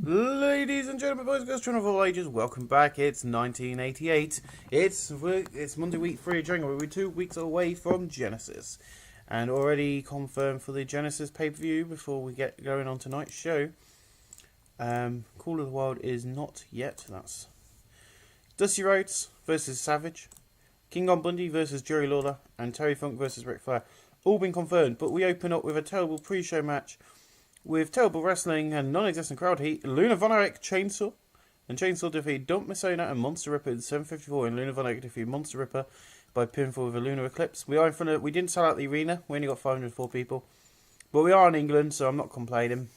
Ladies and gentlemen, boys and girls, children of all ages, welcome back. It's 1988. It's Monday, week 3 of January. We're 2 weeks away from Genesis. And already confirmed for the Genesis pay-per-view before we get going on tonight's show. Call of the Wild is not yet. That's Dusty Rhodes versus Savage. King Kong Bundy versus Jerry Lawler. And Terry Funk versus Ric Flair. All been confirmed, but we open up with a terrible pre-show match with terrible wrestling and non-existent crowd heat. Luna Von Erich Chainsaw. And Chainsaw defeated Dump Missona and Monster Ripper in 7:54. And Luna Von Erich defeated Monster Ripper by pinfall with a lunar eclipse. We didn't sell out the arena. We only got 504 people. But we are in England, so I'm not complaining.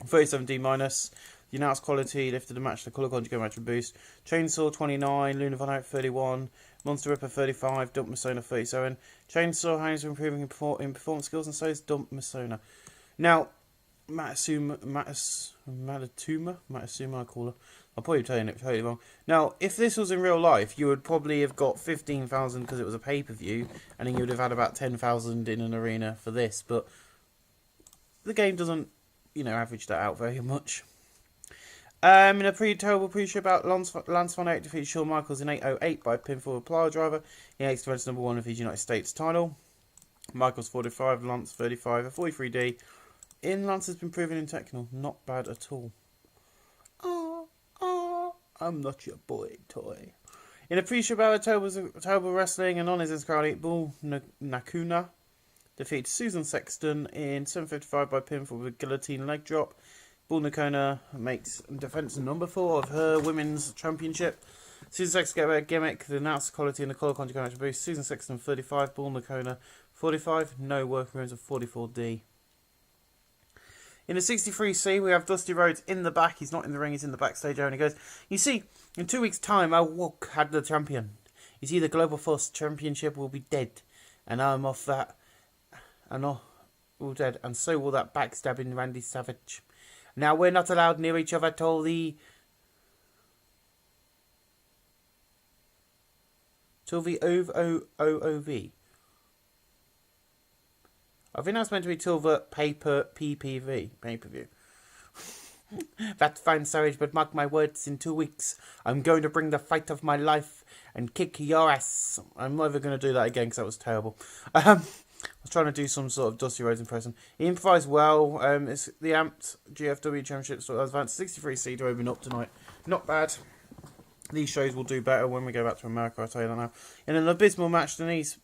37D minus. The announced quality lifted the match. The colour conjugate match with boost. Chainsaw 29. Luna Von Erich 31. Monster Ripper 35. Dump Missona 37. Chainsaw hangs improving in performance skills, and so is Dump Missona. Now, Matsuma, I call her. I'll probably tell you it totally wrong. Now, if this was in real life, you would probably have got 15,000 because it was a pay-per-view, and then you would have had about 10,000 in an arena for this, but the game doesn't, average that out very much. In a terrible pre-show about Lance Von Erich defeated Shawn Michaels in 8:08 by pinfall with Plow Driver. He makes defense number 1 of his United States title. Michaels 45, Lance 35, a 43D. Lance has been proven in technical, not bad at all. I'm not your boy toy. In a pre-show battle, terrible wrestling and non-existent crowd, Bull Nakuna defeated Susan Sexton in 7:55 by pinfall with a guillotine leg drop. Bull Nakuna makes defense number 4 of her women's championship. Susan Sexton get a better gimmick. The announced quality and the colour conjugate match boost. Susan Sexton 35, Bull Nakuna 45. No working rooms of 44D. In the 63C, we have Dusty Rhodes in the back. He's not in the ring, he's in the backstage area. And he goes, you see, in 2 weeks' time, I'll had the champion. You see, the Global Force Championship will be dead. And I'm off that. And all dead. And so will that backstabbing Randy Savage. Now, we're not allowed near each other till the OOV. I think that's meant to be till the pay-per-view. That's fine, Savage, but mark my words, in 2 weeks, I'm going to bring the fight of my life and kick your ass. I'm never going to do that again because that was terrible. I was trying to do some sort of Dusty Rhodes impression. He improvised well. It's the Amped GFW Championship, so advanced 63C to open up tonight. Not bad. These shows will do better when we go back to America, I'll tell you that now. In an abysmal match, Denise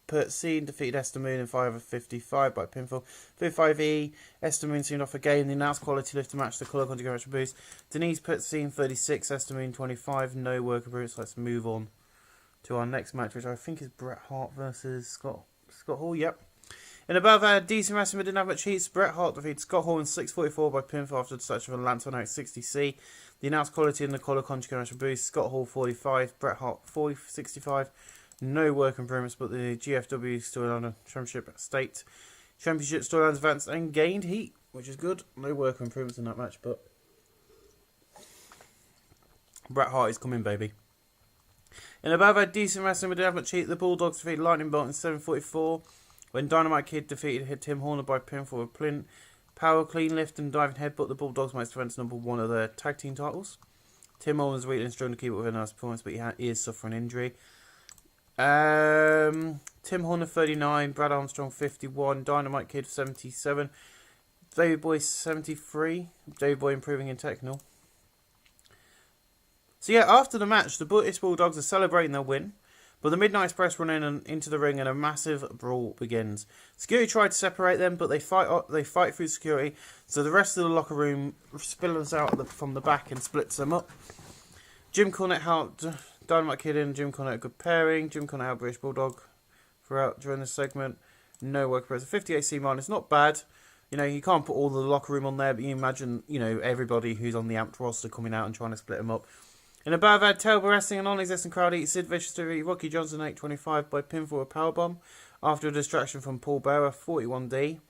Pertzine defeated Esther Moon in 5:55 by pinfall. 55E, Esther Moon seemed off again. The announced quality lift to match the colour conjugate match boost. Denise Pertzine 36, Esther Moon 25. No work approach. Let's move on to our next match, which I think is Bret Hart versus Scott Hall. Yep. In above decent wrestling, but didn't have much heat. Bret Hart defeated Scott Hall in 6:44 by pinfall after the touch of a Lance Von Erich 60C. The announced quality and the colour conjugate match boost. Scott Hall 45, Bret Hart 65. No work improvements, but the GFW storyline championship state championship storylines advanced and gained heat, which is good. No work improvements in that match, but Bret Hart is coming, baby. In above a decent wrestling, but didn't have much heat. The Bulldogs defeated Lightning Bolt in 7:44 when Dynamite Kid defeated Tim Horner by pinfall with Plint power clean lift and diving headbutt. The Bulldogs makes defense number 1 of their tag team titles. Tim Horner's weak and struggling to keep it with a nice performance, but he is suffering injury. Tim Horner 39, Brad Armstrong 51, Dynamite Kid 77, Davey Boy 73, Davey Boy improving in technical. So yeah, after the match, the British Bulldogs are celebrating their win, but the Midnight Express run in and into the ring and a massive brawl begins. Security tried to separate them, but they fight through security, so the rest of the locker room spills out from the back and splits them up. Jim Cornette helped Dynamite Kid and Jim Cornette a good pairing. Jim Cornette helped British Bulldog throughout during this segment. No work press. 58C minus, not bad. You can't put all the locker room on there, but you imagine, everybody who's on the Amped roster coming out and trying to split them up. In a bad terrible wrestling and non-existent crowd heat, Sid Vicious defeated Rocky Johnson 8:25 by pinfall with powerbomb after a distraction from Paul Bearer 41D.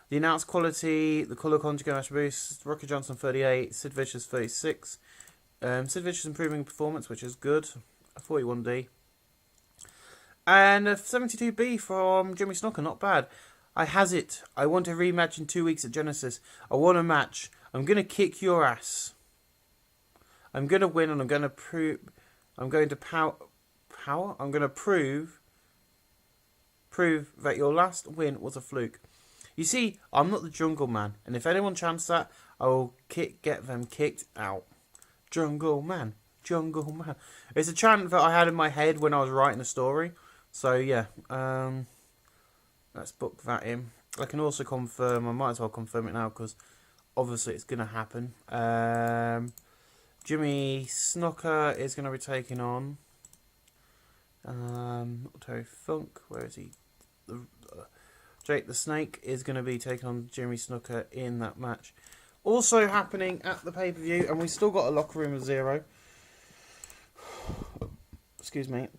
The announced quality, the colour conjugate match boost, Rocky Johnson 38, Sid Vicious 36. Sid Vicious improving performance, which is good. A 41D. And a 72B from Jimmy Snuka, not bad. I has it. I want a rematch in 2 weeks at Genesis. I want a match. I'm going to kick your ass. I'm going to win, and I'm going to prove... I'm going to power... I'm going to prove that your last win was a fluke. You see, I'm not the Jungle Man, and if anyone chants that, I will get them kicked out. Jungle Man, Jungle Man. It's a chant that I had in my head when I was writing the story. So yeah, let's book that in. I can also confirm, I might as well confirm it now because obviously it's going to happen. Jimmy Snuka is going to be taking on Terry Funk. Where is he? Jake the Snake is going to be taking on Jimmy Snuka in that match. Also happening at the pay-per-view, and we still got a locker room of 0. Excuse me.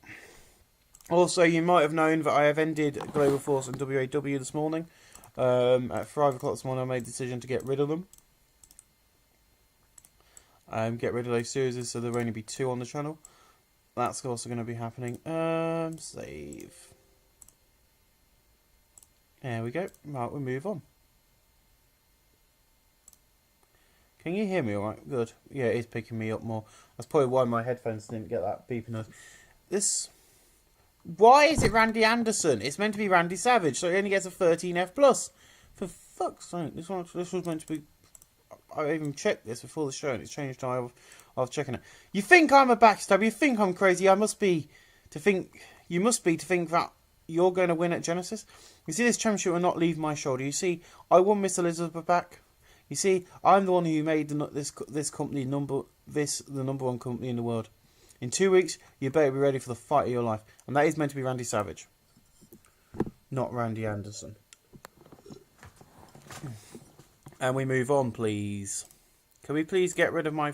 Also, you might have known that I have ended Global Force and WAW this morning. At 5 o'clock this morning, I made the decision to get rid of them. Get rid of those series, so there will only be 2 on the channel. That's also going to be happening. Save. There we go. Right, we'll move on. Can you hear me alright? Good. Yeah, it is picking me up more. That's probably why my headphones didn't get that beeping noise. Why is it Randy Anderson? It's meant to be Randy Savage, so it only gets a 13F+. For fuck's sake, this was meant to be... I even checked this before the show and it's changed to I was checking it. You think I'm a backstabber? You think I'm crazy? You must be to think that you're going to win at Genesis. You see, this championship will not leave my shoulder. You see, I won Miss Elizabeth back. You see, I'm the one who made this company the number 1 company in the world. In 2 weeks, you better be ready for the fight of your life, and that is meant to be Randy Savage, not Randy Anderson. And we move on, please. Can we please get rid of my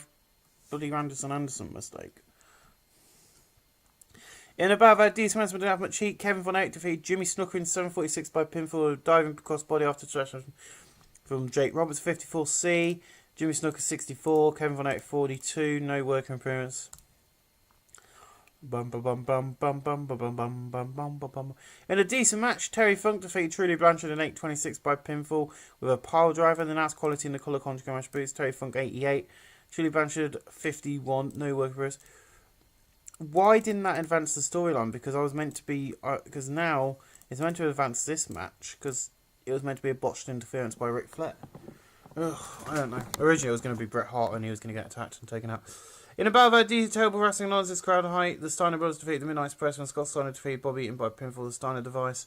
bloody Anderson mistake? In about that decent match, we didn't have much heat. Kevin Von Erich defeated Jimmy Snuka in 7:46 by pinfall, diving crossbody after trash from Jake Roberts, 54C. Jimmy Snuka 64, Kevin Von Erich 42. No working appearance. Bum bum bum bum bum bum bum bum bum bum bum bum bum. In a decent match, Terry Funk defeated Trudy Blanchard in 8:26 by pinfall with a pile driver. The nice quality in the colour conjugate match boots. Terry Funk 88, Trudy Blanchard 51. No work for us. Why didn't that advance the storyline? Because I was meant to be because now it's meant to advance this match because it was meant to be a botched interference by Ric Flair. Ugh, I don't know. Originally it was going to be Bret Hart and he was going to get attacked and taken out. In a battle of terrible wrestling knowledge, this crowd height, the Steiner brothers defeated the Midnight Express when Scott Steiner defeated Bobby Eaton by pinfall, the Steiner device.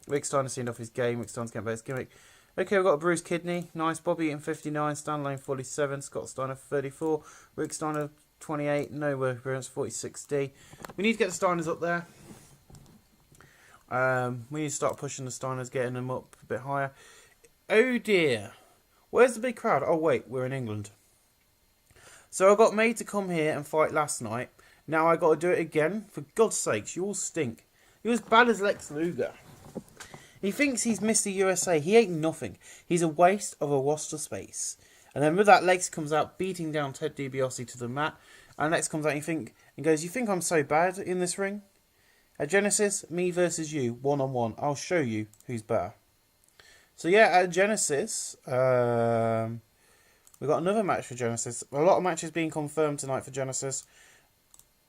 Rick Steiner seemed off his game. Rick Steiner's getting back his gimmick. Okay, we've got a bruised kidney. Nice. Bobby Eaton 59, Stan Lane 47, Scott Steiner 34, Rick Steiner 28, no work appearance 46D. We need to get the Steiners up there. We need to start pushing the Steiners, getting them up a bit higher. Oh dear. Where's the big crowd? Oh wait, we're in England. So I got made to come here and fight last night. Now I got to do it again. For God's sakes, you all stink. You're as bad as Lex Luger. He thinks he's Mr. USA. He ain't nothing. He's a waste of a roster space. And then with that, Lex comes out beating down Ted DiBiase to the mat. And Lex comes out and goes, you think I'm so bad in this ring? At Genesis, me versus you, 1-on-1. I'll show you who's better. So yeah, at Genesis, we've got another match for Genesis. A lot of matches being confirmed tonight for Genesis.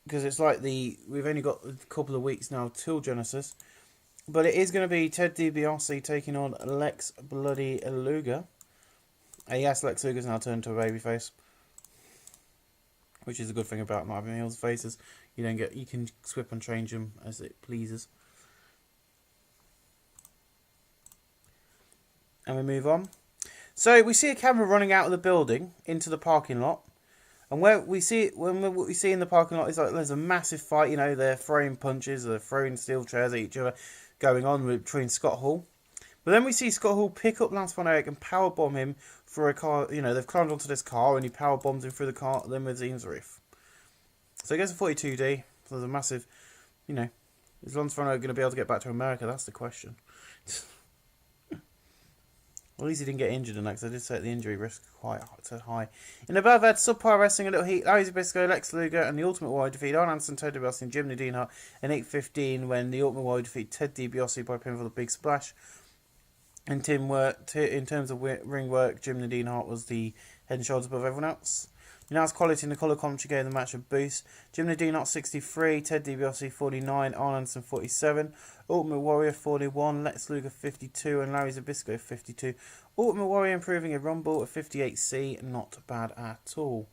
Because it's like we've only got a couple of weeks now till Genesis. But it is going to be Ted DiBiase taking on Lex bloody Luger. Yes, Lex Luger's now turned to a babyface. Which is a good thing about not having heels faces. You can swip and change them as it pleases. And we move on. So we see a camera running out of the building into the parking lot. And what we see in the parking lot is like there's a massive fight. They're throwing punches, they're throwing steel chairs at each other, going on between Scott Hall. But then we see Scott Hall pick up Lance Von Erich and powerbomb him for a car. They've climbed onto this car and he powerbombs him through the car limousine's roof. So he gets a 42D. So there's a massive, is Lance Von Erich going to be able to get back to America? That's the question. Well, at least he didn't get injured in that, because I did say the injury risk quite high. In the above, had subpar wrestling, a little heat. Larry Zbyszko, Lex Luger, and the Ultimate Warrior defeat Arn Anderson, Ted DiBiase, and Jim Nadine in 8:15 when the Ultimate Warrior defeat Ted DiBiase by pinfall with a big splash. In terms of ring work, Jim Nadine Hart was the head and shoulders above everyone else. Announced quality in the colour commentary gave the match a boost. Jim Nadine Hart 63, Ted DiBiase 49, Arnson 47, Ultimate Warrior 41, Lex Luger 52, and Larry Zbyszko 52. Ultimate Warrior improving a Rumble at 58C, not bad at all.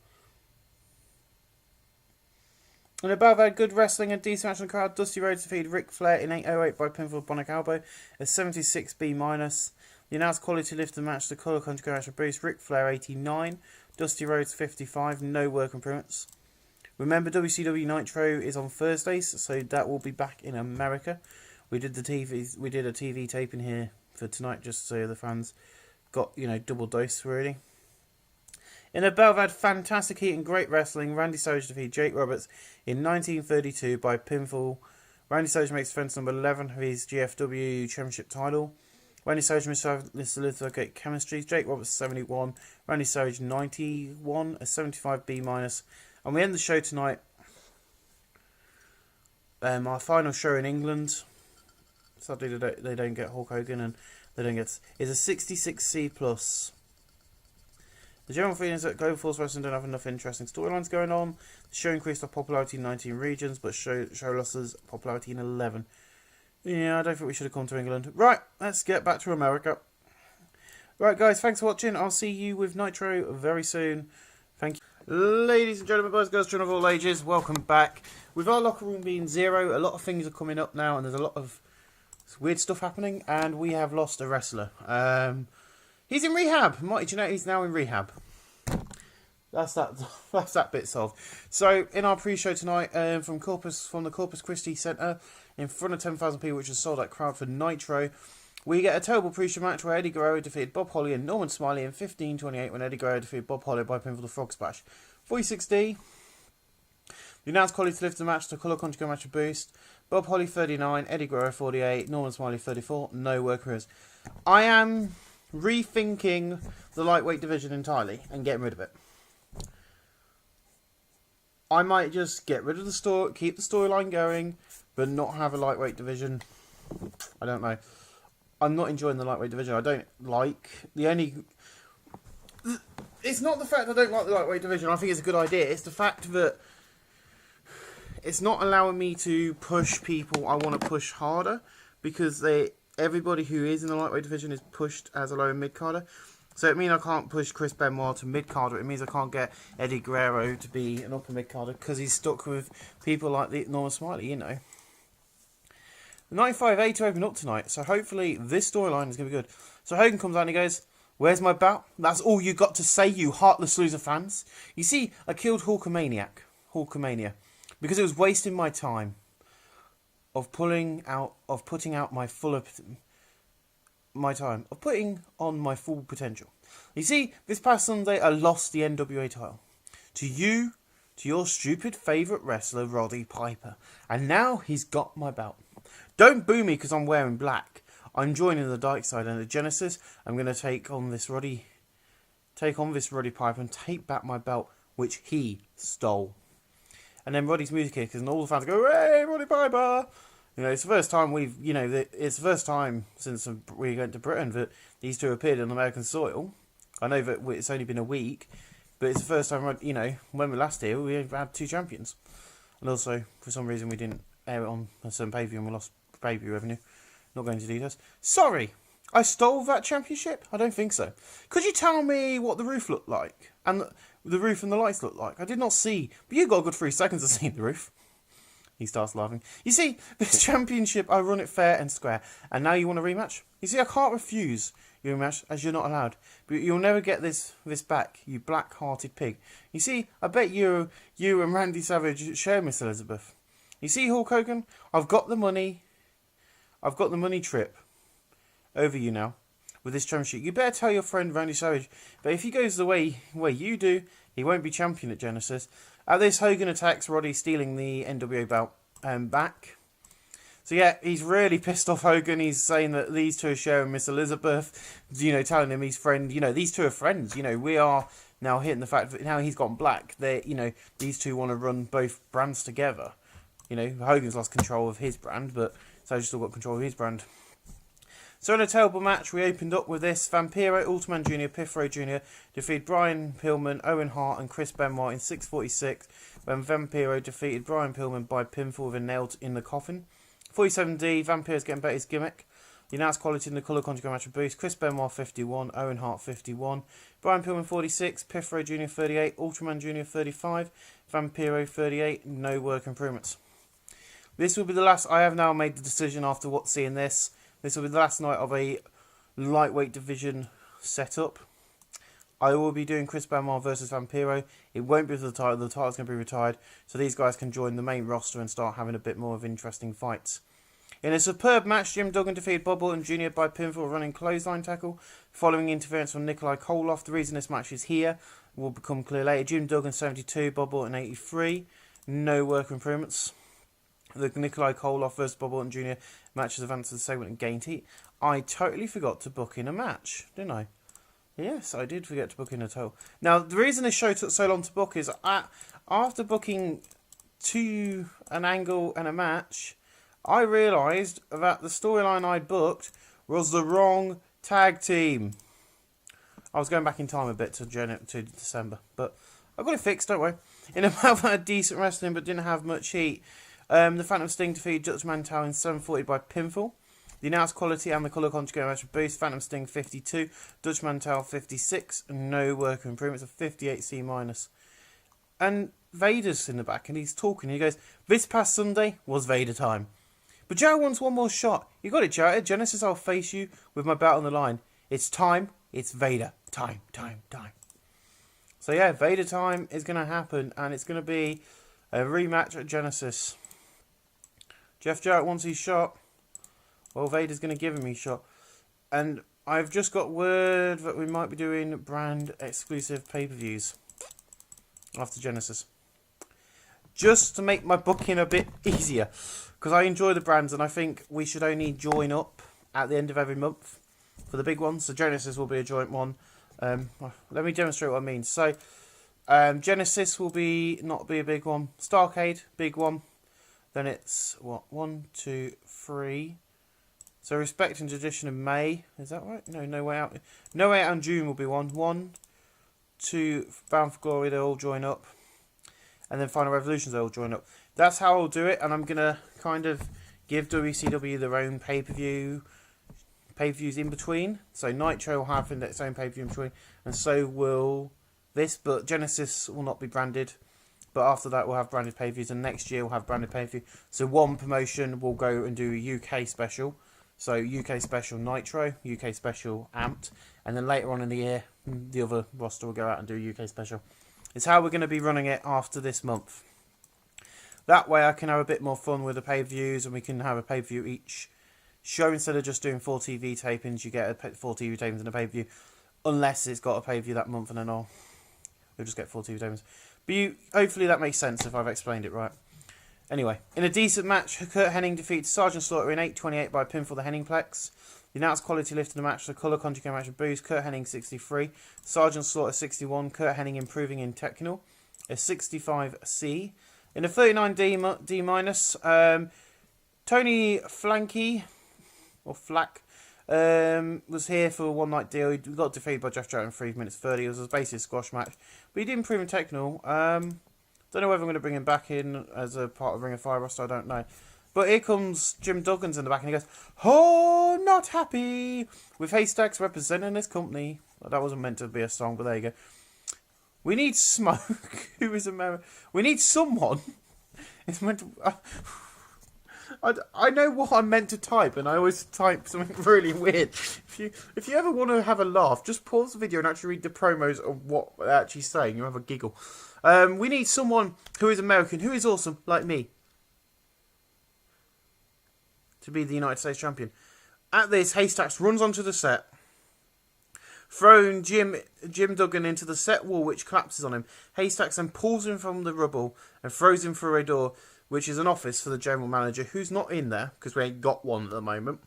And above had good wrestling and decent match in the crowd. Dusty Rhodes defeated Ric Flair in 8:08 by pinfall Bionic Elbow, a 76B-. The announced quality lift the match, the colour country match boost. Ric Flair 89, Dusty Rhodes 55, no work improvements. Remember, WCW Nitro is on Thursdays, so that will be back in America. We did a TV tape in here for tonight, just so the fans got, double dose really. In a belt had fantastic heat and great wrestling, Randy Savage defeated Jake Roberts in 1932 by pinfall. Randy Savage makes defense number 11 of his GFW Championship title. Randy Savage and Mr. Luther get chemistry. Jake Roberts 71, Randy Savage 91, a 75B-. And we end the show tonight. Our final show in England. Sadly, they don't get Hulk Hogan, and they don't get. Is a 66C+. The general feeling is that Global Force Wrestling don't have enough interesting storylines going on. The show increased our popularity in 19 regions, but show losses popularity in 11. Yeah, I don't think we should have come to England. Right, let's get back to America. Right, guys, thanks for watching. I'll see you with Nitro very soon. Thank you. Ladies and gentlemen, boys, girls, children of all ages, welcome back. With our locker room being 0, a lot of things are coming up now, and there's a lot of weird stuff happening, and we have lost a wrestler. He's in rehab. Marty Jannetty's now in rehab. That's that bit solved. So in our pre-show tonight, from the Corpus Christi Centre, in front of 10,000 people, which is sold out crowd for Nitro, we get a terrible pre-show match where Eddie Guerrero defeated Bob Holly and Norman Smiley in 15:28 when Eddie Guerrero defeated Bob Holly by pinfall the Frog Splash. 46D. The announced quality to lift the match, the colour conjugate match a boost. Bob Holly 39, Eddie Guerrero 48, Norman Smiley 34, no workers. I am rethinking the lightweight division entirely and getting rid of it. I might just get rid of the story, keep the storyline going, but not have a lightweight division. I don't know. I'm not enjoying the lightweight division. I don't like it's not the fact I don't like the lightweight division. I think it's a good idea. It's the fact that it's not allowing me to push people I want to push harder, because everybody who is in the lightweight division is pushed as a low and mid-carder. So it means I can't push Chris Benoit to mid-carder. It means I can't get Eddie Guerrero to be an upper mid-carder because he's stuck with people like the Norman Smiley, The 95A to open up tonight, so hopefully this storyline is going to be good. So Hogan comes out and he goes, "Where's my belt? That's all you got to say, you heartless loser fans. You see, I killed Hulkamania, because it was wasting my time of putting on my full potential. You see, this past Sunday I lost the NWA title. To your stupid favourite wrestler, Roddy Piper. And now he's got my belt. Don't boo me because I'm wearing black. I'm joining the dark side, and at Genesis, I'm going to take on this Roddy Piper and take back my belt, which he stole." And then Roddy's music hits, and all the fans go, "Hey, Roddy Piper!" It's the first time it's the first time since we went to Britain that these two appeared on American soil. I know that it's only been a week, but it's the first time, when we last here, we had 2 champions. And also, for some reason, we didn't air it on a certain pay-per-view and we lost pay-per-view revenue. Not going into details. Sorry, I stole that championship? I don't think so. Could you tell me what the roof looked like? And the roof and the lights looked like? I did not see, but you got a good 3 seconds to see the roof. He starts laughing. You see, this championship, I run it fair and square. And now you want a rematch? You see, I can't refuse your rematch, as you're not allowed. But you'll never get this back, you black-hearted pig. You see, I bet you and Randy Savage share Miss Elizabeth. You see, Hulk Hogan, I've got the money trip over you now with this championship. You better tell your friend Randy Savage that if he goes the way you do, he won't be champion at Genesis. At this, Hogan attacks Roddy, stealing the NWA belt back. So yeah, he's really pissed off Hogan. He's saying that these two are sharing Miss Elizabeth, telling him he's friend. These two are friends. We are now hitting the fact that now he's gone black. These two want to run both brands together. Hogan's lost control of his brand, but Savage's still got control of his brand. So in a terrible match, we opened up with this. Vampiro, Ultraman Jr., Pifro Jr. defeated Brian Pillman, Owen Hart and Chris Benoit in 6:46 when Vampiro defeated Brian Pillman by pinfall with a nail in the coffin. 47D, Vampiro's getting better his gimmick. The announced quality in the colour conjugate match with boost. Chris Benoit 51, Owen Hart 51, Brian Pillman 46, Pifro Jr. 38, Ultraman Jr. 35, Vampiro 38, no work improvements. This will be the last. I have now made the decision after seeing this. This will be the last night of a lightweight division setup. I will be doing Chris Benoit versus Vampiro. It won't be for the title. The title's going to be retired. So these guys can join the main roster and start having a bit more of interesting fights. In a superb match, Jim Duggan defeated Bob Orton Jr. by pinfall running clothesline tackle, following interference from Nikolai Koloff. The reason this match is here will become clear later. Jim Duggan 72, Bob Orton 83. No work improvements. The Nikolai Koloff versus Bob Orton Jr. match has advanced to the segment and gained heat. I totally forgot to book in a match, didn't I? Yes, I did forget to book in a total. Now, the reason this show took so long to book is after booking an angle and a match, I realised that the storyline I'd booked was the wrong tag team. I was going back in time a bit to December, but I got it fixed, don't worry. In a match that had decent wrestling but didn't have much heat, the Phantom Sting defeated Dutch Mantel in 7:40 by pinfall. The announced quality and the colour conjugate match with boost. Phantom Sting 52, Dutch Mantel 56, no work improvements of 58C-. And Vader's in the back and he's talking. He goes, "This past Sunday was Vader time. But Joe wants one more shot. You got it, Joe. Genesis, I'll face you with my belt on the line. It's time. It's Vader. Time. So yeah, Vader time is going to happen. And it's going to be a rematch at Genesis. Jeff Jarrett wants his shot. Well, Vader's going to give him his shot. And I've just got word that we might be doing brand exclusive pay-per-views after Genesis. Just to make my booking a bit easier. Because I enjoy the brands and I think we should only join up at the end of every month for the big ones. So Genesis will be a joint one. Let me demonstrate what I mean. So Genesis will not be a big one. Starcade, big one. Then it's, 1, 2, 3. So Respect and Tradition in May. Is that right? No, No Way Out. No Way Out in June will be one. 1, 2, Bound for Glory, they'll all join up. And then Final Revolutions, they'll all join up. That's how I'll do it. And I'm going to kind of give WCW their own pay-per-views in between. So Nitro will have its own pay-per-view in between. And so will this. But Genesis will not be branded. But after that, we'll have branded pay-per-views. And next year, we'll have branded pay-per-view. So one promotion will go and do a UK special. So UK special Nitro, UK special Amped. And then later on in the year, the other roster will go out and do a UK special. It's how we're going to be running it after this month. That way I can have a bit more fun with the pay-per-views and we can have a pay-per-view each show. Instead of just doing 4 TV tapings, you get 4 TV tapings and a pay-per-view. Unless it's got a pay-per-view that month and then we'll just get 4 TV tapings. But hopefully that makes sense if I've explained it right. Anyway, in a decent match, Kurt Hennig defeated Sergeant Slaughter in 8:28 by pinfall the Henningplex. The announced quality lift in the match, the colour conjugate match with boost. Kurt Hennig 63, Sergeant Slaughter 61, Kurt Hennig improving in technical. A 65C. In a 39D-, Tony Flanky, or Flack, was here for a one-night deal. He got defeated by Jeff Jarrett in 3 minutes 30. It was basically a squash match. But he did improve in technical. Don't know whether I'm going to bring him back in as a part of Ring of Fire roster. I don't know. But here comes Jim Duggan's in the back and he goes, "Oh, not happy," with Haystacks representing his company. Well, that wasn't meant to be a song, but there you go. We need Smoke, who is a member. We need someone. It's meant to. I know what I'm meant to type, and I always type something really weird. If you ever want to have a laugh, just pause the video and actually read the promos of what they're actually saying. You'll have a giggle. We need someone who is American, who is awesome, like me, to be the United States champion. At this, Haystacks runs onto the set, throwing Jim Duggan into the set wall, which collapses on him. Haystacks then pulls him from the rubble and throws him through a door, which is an office for the general manager, who's not in there, because we ain't got one at the moment.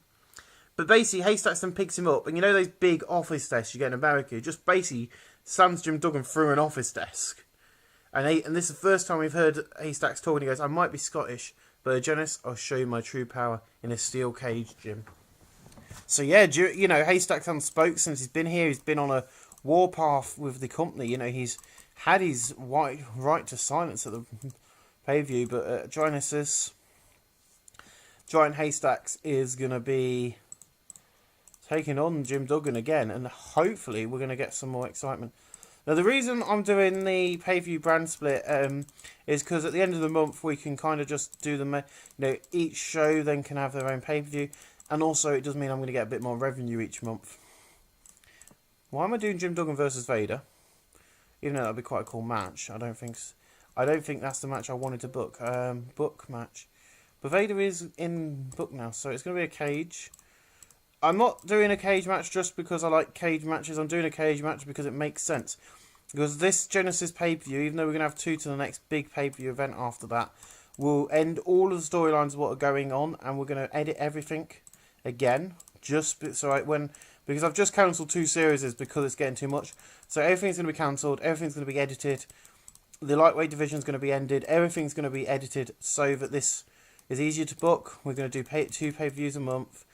But basically, Haystacks then picks him up, and you know those big office desks you get in America? Just basically slams Jim Duggan through an office desk. And this is the first time we've heard Haystacks talking. He goes, "I might be Scottish, but Janice, I'll show you my true power in a steel cage, Jim." So yeah, you know, Haystack's unspoke since he's been here. He's been on a warpath with the company. You know, he's had his right to silence at the pay-per-view, but Genesis, Giant Haystacks is going to be taking on Jim Duggan again, and hopefully we're going to get some more excitement. Now, the reason I'm doing the pay-per-view brand split is because at the end of the month we can kind of just do the, each show then can have their own pay-per-view, and also it does mean I'm going to get a bit more revenue each month. Why am I doing Jim Duggan versus Vader? Even though that'd be quite a cool match, I don't think that's the match I wanted to book. Book match, but Vader is in book now, so it's going to be a cage. I'm not doing a cage match just because I like cage matches. I'm doing a cage match because it makes sense. Because this Genesis pay-per-view, even though we're going to have 2 to the next big pay-per-view event after that, we'll end all of the storylines of what are going on, and we're going to edit everything again. Just so because I've just cancelled 2 series because it's getting too much. So everything's going to be cancelled. Everything's going to be edited. The lightweight division is going to be ended. Everything's going to be edited so that this is easier to book. We're going to do 2 pay-per-views a month.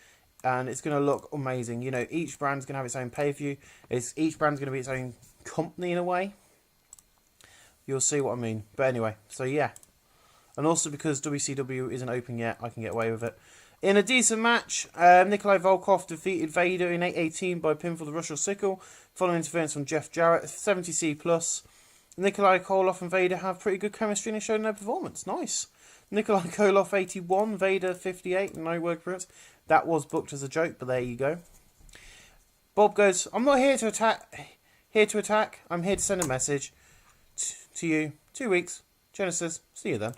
And it's going to look amazing. You know, each brand's going to have its own pay-per-view. Each brand's going to be its own company in a way. You'll see what I mean. But anyway, so yeah. And also because WCW isn't open yet, I can get away with it. In a decent match, Nikolai Volkov defeated Vader in 8:18 by pinfall the Russian Sickle, following interference from Jeff Jarrett, 70C+. Nikolai Koloff and Vader have pretty good chemistry and showed no performance. Nice. Nikolai Koloff 81, Vader 58, no word for it. That was booked as a joke, but there you go. Bob goes, I'm not here to attack. I'm here to send a message to you. 2 weeks. Genesis. See you then.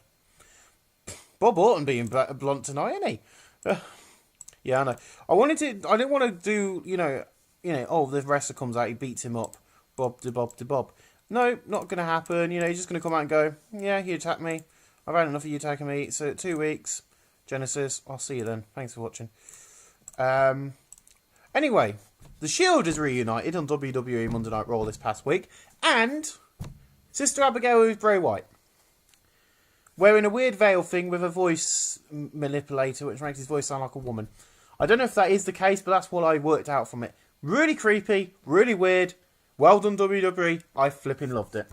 Bob Orton being blunt tonight, isn't he? Yeah, I know. I didn't want to do, the wrestler comes out, he beats him up. Bob de Bob. No, not going to happen. He's just going to come out and go, yeah, you attacked me. I've had enough of you attacking me. So 2 weeks. Genesis, I'll see you then. Thanks for watching. Anyway, The Shield is reunited on WWE Monday Night Raw this past week, and Sister Abigail with Bray Wyatt, wearing a weird veil thing with a voice manipulator, which makes his voice sound like a woman. I don't know if that is the case, but that's what I worked out from it. Really creepy, really weird. Well done, WWE. I flipping loved it.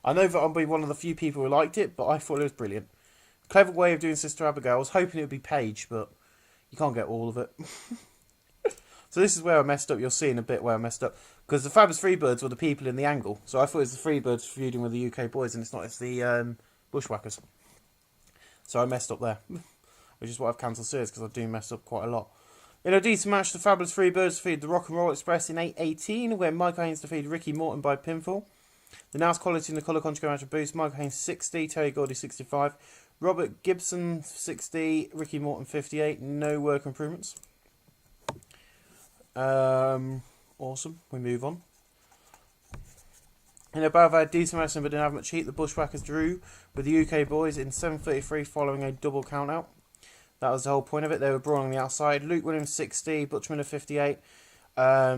I know that I'll be one of the few people who liked it, but I thought it was brilliant. Clever way of doing Sister Abigail. I was hoping it would be Paige, but you can't get all of it. So this is where I messed up. You'll see in a bit where I messed up. Because the Fabulous Freebirds were the people in the angle. So I thought it was the Freebirds feuding with the UK boys, and it's not. It's the Bushwhackers. So I messed up there. Which is why I've cancelled series, because I do mess up quite a lot. In a decent match, the Fabulous Freebirds defeated the Rock and Roll Express in 8:18, where Michael Haynes defeated Ricky Morton by pinfall. The Now's Quality in the Colour Conjugate match of boost. Michael Haynes 60, Terry Gordy 65. Robert Gibson 60, Ricky Morton 58. No work improvements. Awesome. We move on. In above had decent wrestling but didn't have much heat. The Bushwhackers drew with the UK boys in 7:33 following a double count out. That was the whole point of it. They were brawling on the outside. Luke Williams 60, Butch Miller 58,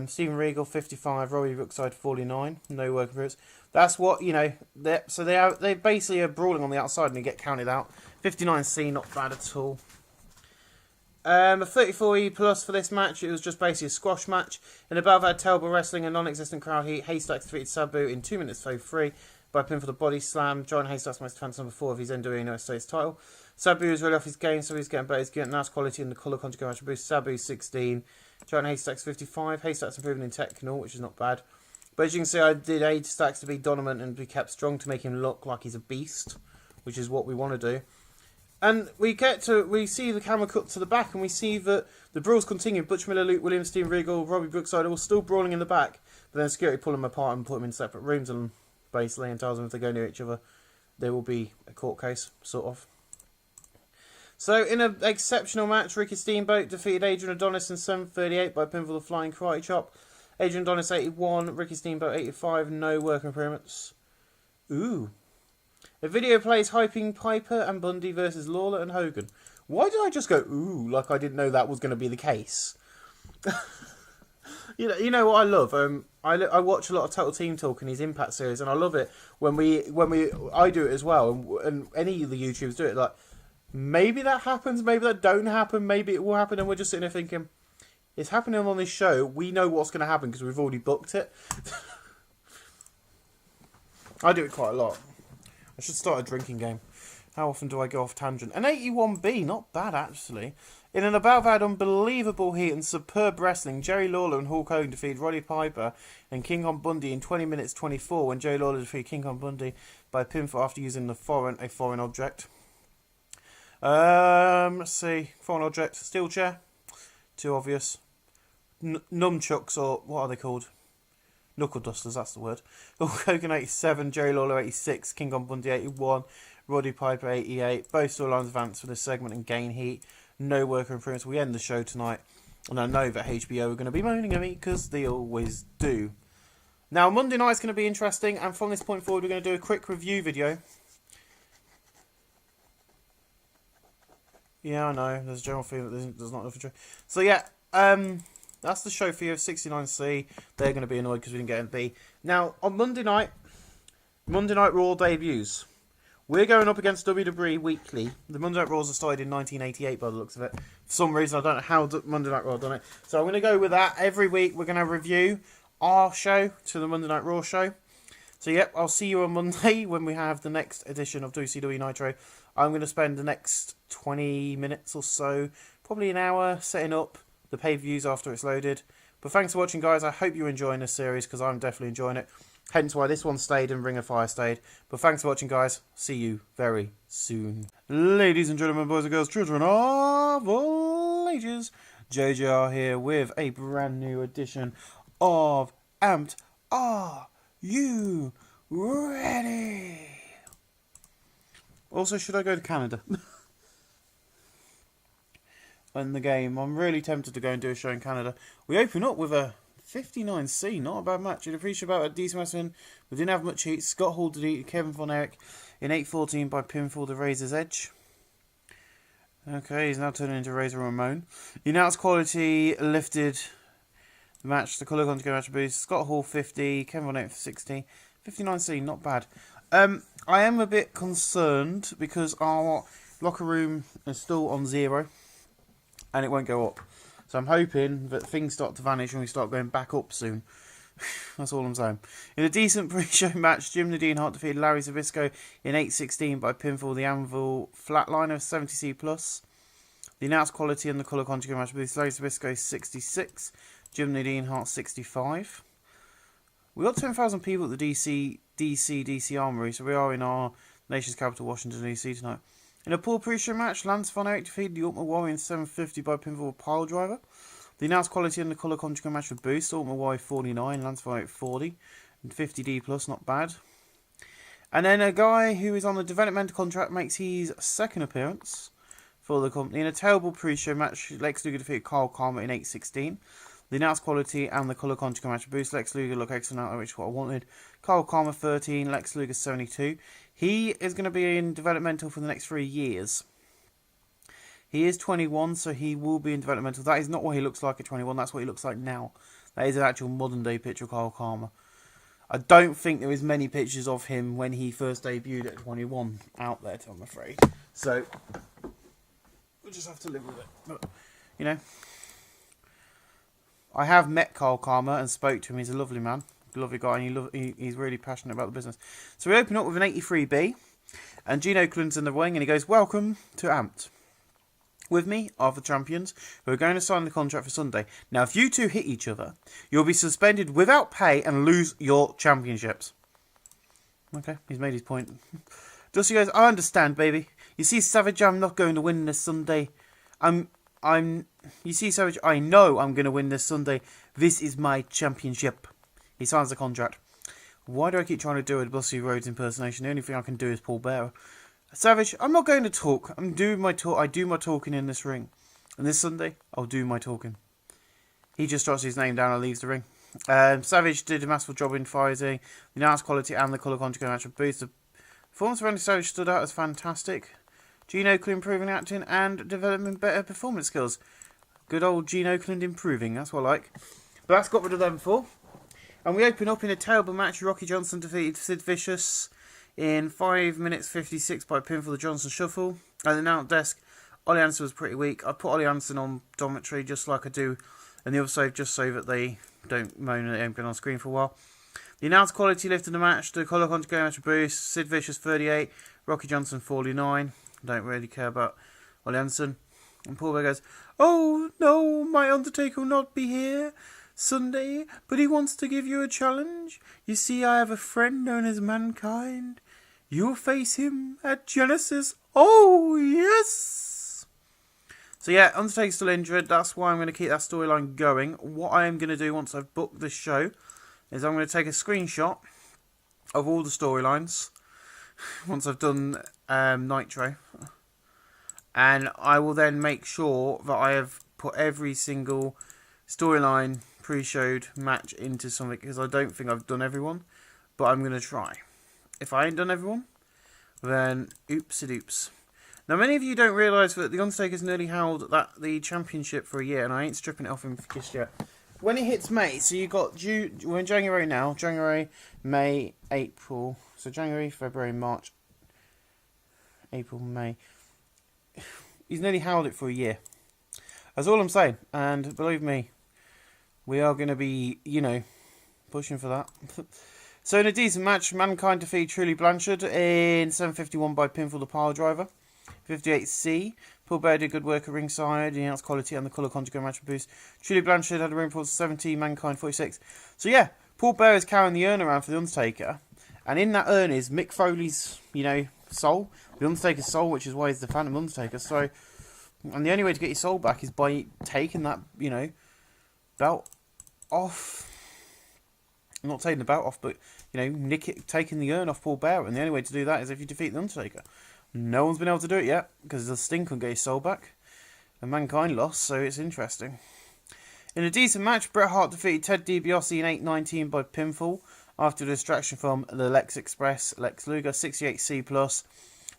Stephen Regal 55, Robbie Brookside 49. No work improvements. That's what, they basically are brawling on the outside and they get counted out. 59C, not bad at all. A 34E plus for this match. It was just basically a squash match. In above had Terrible Wrestling, a non-existent crowd heat. Haystacks defeated Sabu in 2 minutes 03 by pin for the body slam. John Haystacks must defend number 4 of his NWA United States title. Sabu was really off his game, so he's getting better. He's getting nice quality in the colour conjugate match boost. Sabu 16, John Haystacks 55. Haystacks improving in technical, which is not bad. But as you can see, I did Haystacks to be dominant and be kept strong to make him look like he's a beast, which is what we want to do. And we see the camera cut to the back, and we see that the brawls continue. Butch Miller, Luke Williams, Steve Regal, Robbie Brookside are all still brawling in the back, but then security pull them apart and put them in separate rooms, and basically, and tells them if they go near each other, there will be a court case, sort of. So, in an exceptional match, Ricky Steamboat defeated Adrian Adonis in 7:38 by pinfall the Flying Karate Chop. Adrian Adonis 81, Ricky Steamboat 85, no work improvements. Ooh. A video plays hyping Piper and Bundy versus Lawler and Hogan. Why did I just go, ooh, like I didn't know that was going to be the case? You know what I love? I watch a lot of Total Team Talk in his Impact series, and I love it when I do it as well, and any of the YouTubers do it. Like, maybe that happens, maybe that don't happen, maybe it will happen, and we're just sitting there thinking, It's happening on this show. We know what's going to happen because we've already booked it. I do it quite a lot. I should start a drinking game. How often do I go off tangent? An 81B, not bad actually. In an about that unbelievable heat and superb wrestling, Jerry Lawler and Hulk Hogan defeated Roddy Piper and King Kong Bundy in 20 minutes 24 when Jerry Lawler defeated King Kong Bundy by pinfall after using a foreign object. Let's see. Foreign object. Steel chair. Too obvious. Nunchucks, or what are they called? Knuckle dusters, that's the word. Hulk Hogan 87, Jerry Lawler 86, King Kong Bundy 81, Roddy Piper 88. Both storylines advance for this segment and gain heat. No worker improvements. We end the show tonight. And I know that HBO are going to be moaning at me because they always do. Now, Monday night's going to be interesting. And from this point forward, we're going to do a quick review video. Yeah, I know. There's a general feeling that there's not enough. So, yeah. That's the show for you of 69C. They're going to be annoyed because we didn't get in B. Now, on Monday Night Raw debuts. We're going up against WWE Weekly. The Monday Night Raws are started in 1988 by the looks of it. For some reason, I don't know how Monday Night Raw done it. So I'm going to go with that. Every week, we're going to review our show to the Monday Night Raw show. So, yep, I'll see you on Monday when we have the next edition of WCW Nitro. I'm going to spend the next 20 minutes or so, probably an hour, setting up the pay-per-views after it's loaded. But thanks for watching, guys. I hope you're enjoying this series because I'm definitely enjoying it. Hence why this one stayed and Ring of Fire stayed. But thanks for watching, guys. See you very soon. Ladies and gentlemen, boys and girls, children of all ages, JJR here with a brand new edition of Amped. Are you ready? Also, should I go to Canada? In the game, I'm really tempted to go and do a show in Canada. We open up with a 59C, not a bad match. It appreciated about a decent wrestling. We didn't have much heat. Scott Hall defeated Kevin Von Erich in 8:14 by pinfall to Razor's Edge. Okay, he's now turning into Razor Ramon. The announced quality lifted the match. The colour conjugate match boost. Scott Hall 50, Kevin Von Erich 60. 59C, not bad. I am a bit concerned because our locker room is still on 0. And it won't go up. So I'm hoping that things start to vanish and we start going back up soon. That's all I'm saying. In a decent pre-show match, Jim Nadine Hart defeated Larry Zbyszko in 8:16 by pinfall the Anvil Flatliner 70C+. The announced quality and the colour conjugate match boost Larry Zbyszko 66, Jim Nadine Hart 65. We got 10,000 people at the DC Armory, so we are in our nation's capital, Washington DC tonight. In a poor pre-show match, Lance Von Erich defeated the Ultimate Warrior in 7:50 by pinfall with pile driver. The announced quality and the colour conjugate match with boost, Ultimate Warrior 49, Lance Von Erich 40, and 50D+, not bad. And then a guy who is on a developmental contract makes his second appearance for the company. In a terrible pre-show match, Lex Luger defeated Kyle Karma in 8:16. The announced quality and the colour conjugate match with boost, Lex Luger look excellent out, which is what I wanted. Kyle Karma 13, Lex Luger 72. He is going to be in developmental for the next 3 years. He is 21, so he will be in developmental. That is not what he looks like at 21. That's what he looks like now. That is an actual modern-day picture of Kyle Karma. I don't think there is many pictures of him when he first debuted at 21 out there, I'm afraid. So, we'll just have to live with it. But, you know, I have met Kyle Karma and spoke to him. He's a lovely man. Lovely guy, and he's really passionate about the business. So we open up with an 83B, and Gene Okerlund's in the ring, and he goes, "Welcome to Amped. With me are the champions who are going to sign the contract for Sunday. Now, if you two hit each other, you'll be suspended without pay and lose your championships." Okay, he's made his point. Dusty goes, "I understand, baby. You see, Savage, I'm not going to win this Sunday. You see, Savage, I know I'm going to win this Sunday. This is my championship." He signs the contract. Why do I keep trying to do a Bussy Rhodes impersonation? The only thing I can do is Paul Bearer. Savage, I'm not going to talk. I'm doing my talk. I do my talking in this ring. And this Sunday, I'll do my talking. He just drops his name down and leaves the ring. Savage did a massive job in fighting. The announced quality and the colour conjugate match of boost. The performance of Randy Savage stood out as fantastic. Gene Okerlund improving acting and developing better performance skills. Good old Gene Okerlund improving. That's what I like. But that's got rid of them four. And we open up in a terrible match. Rocky Johnson defeated Sid Vicious in 5 minutes 56 by pinfall the Johnson Shuffle. At the announce desk, Ollie Anderson was pretty weak. I put Ollie Anderson on Dometry just like I do and the other side just so that they don't moan that they haven't been on screen for a while. The announced quality lifted the match. The Colour Conjugate match boost. Sid Vicious 38, Rocky Johnson 49. Don't really care about Ollie Anderson. And Paul Bear goes, "Oh no, my Undertaker will not be here Sunday, but he wants to give you a challenge. You see, I have a friend known as Mankind. You'll face him at Genesis. Oh yes!" So yeah, Undertaker's still injured. That's why I'm going to keep that storyline going. What I am going to do once I've booked this show is I'm going to take a screenshot of all the storylines once I've done Nitro. And I will then make sure that I have put every single storyline pre-showed match into something, because I don't think I've done everyone, but I'm going to try. If I ain't done everyone, then oopsie-doops. Now, many of you don't realise that The Undertaker's nearly held the championship for a year, and I ain't stripping it off him just yet. When it hits May, so you got we're in January now, January, May, April, so January, February, March, April, May. He's nearly held it for a year. That's all I'm saying. And believe me, we are going to be, pushing for that. So in a decent match, Mankind defeated Truly Blanchard in 7:51 by pinfall the pile driver. 58C. Paul Bear did good work at ringside. He announced quality and the Colour Conjugate match boost. Truly Blanchard had a ring for 70, Mankind 46. So yeah, Paul Bear is carrying the urn around for the Undertaker. And in that urn is Mick Foley's, soul. The Undertaker's soul, which is why he's the Phantom Undertaker. So, and the only way to get your soul back is by taking that, belt off. Not taking the belt off, but, taking the urn off Paul Bear. And the only way to do that is if you defeat the Undertaker. No one's been able to do it yet, because the Sting couldn't get his soul back. And Mankind lost, so it's interesting. In a decent match, Bret Hart defeated Ted DiBiase in 8:19 by pinfall, after the distraction from the Lex Express, Lex Luger, 68C+.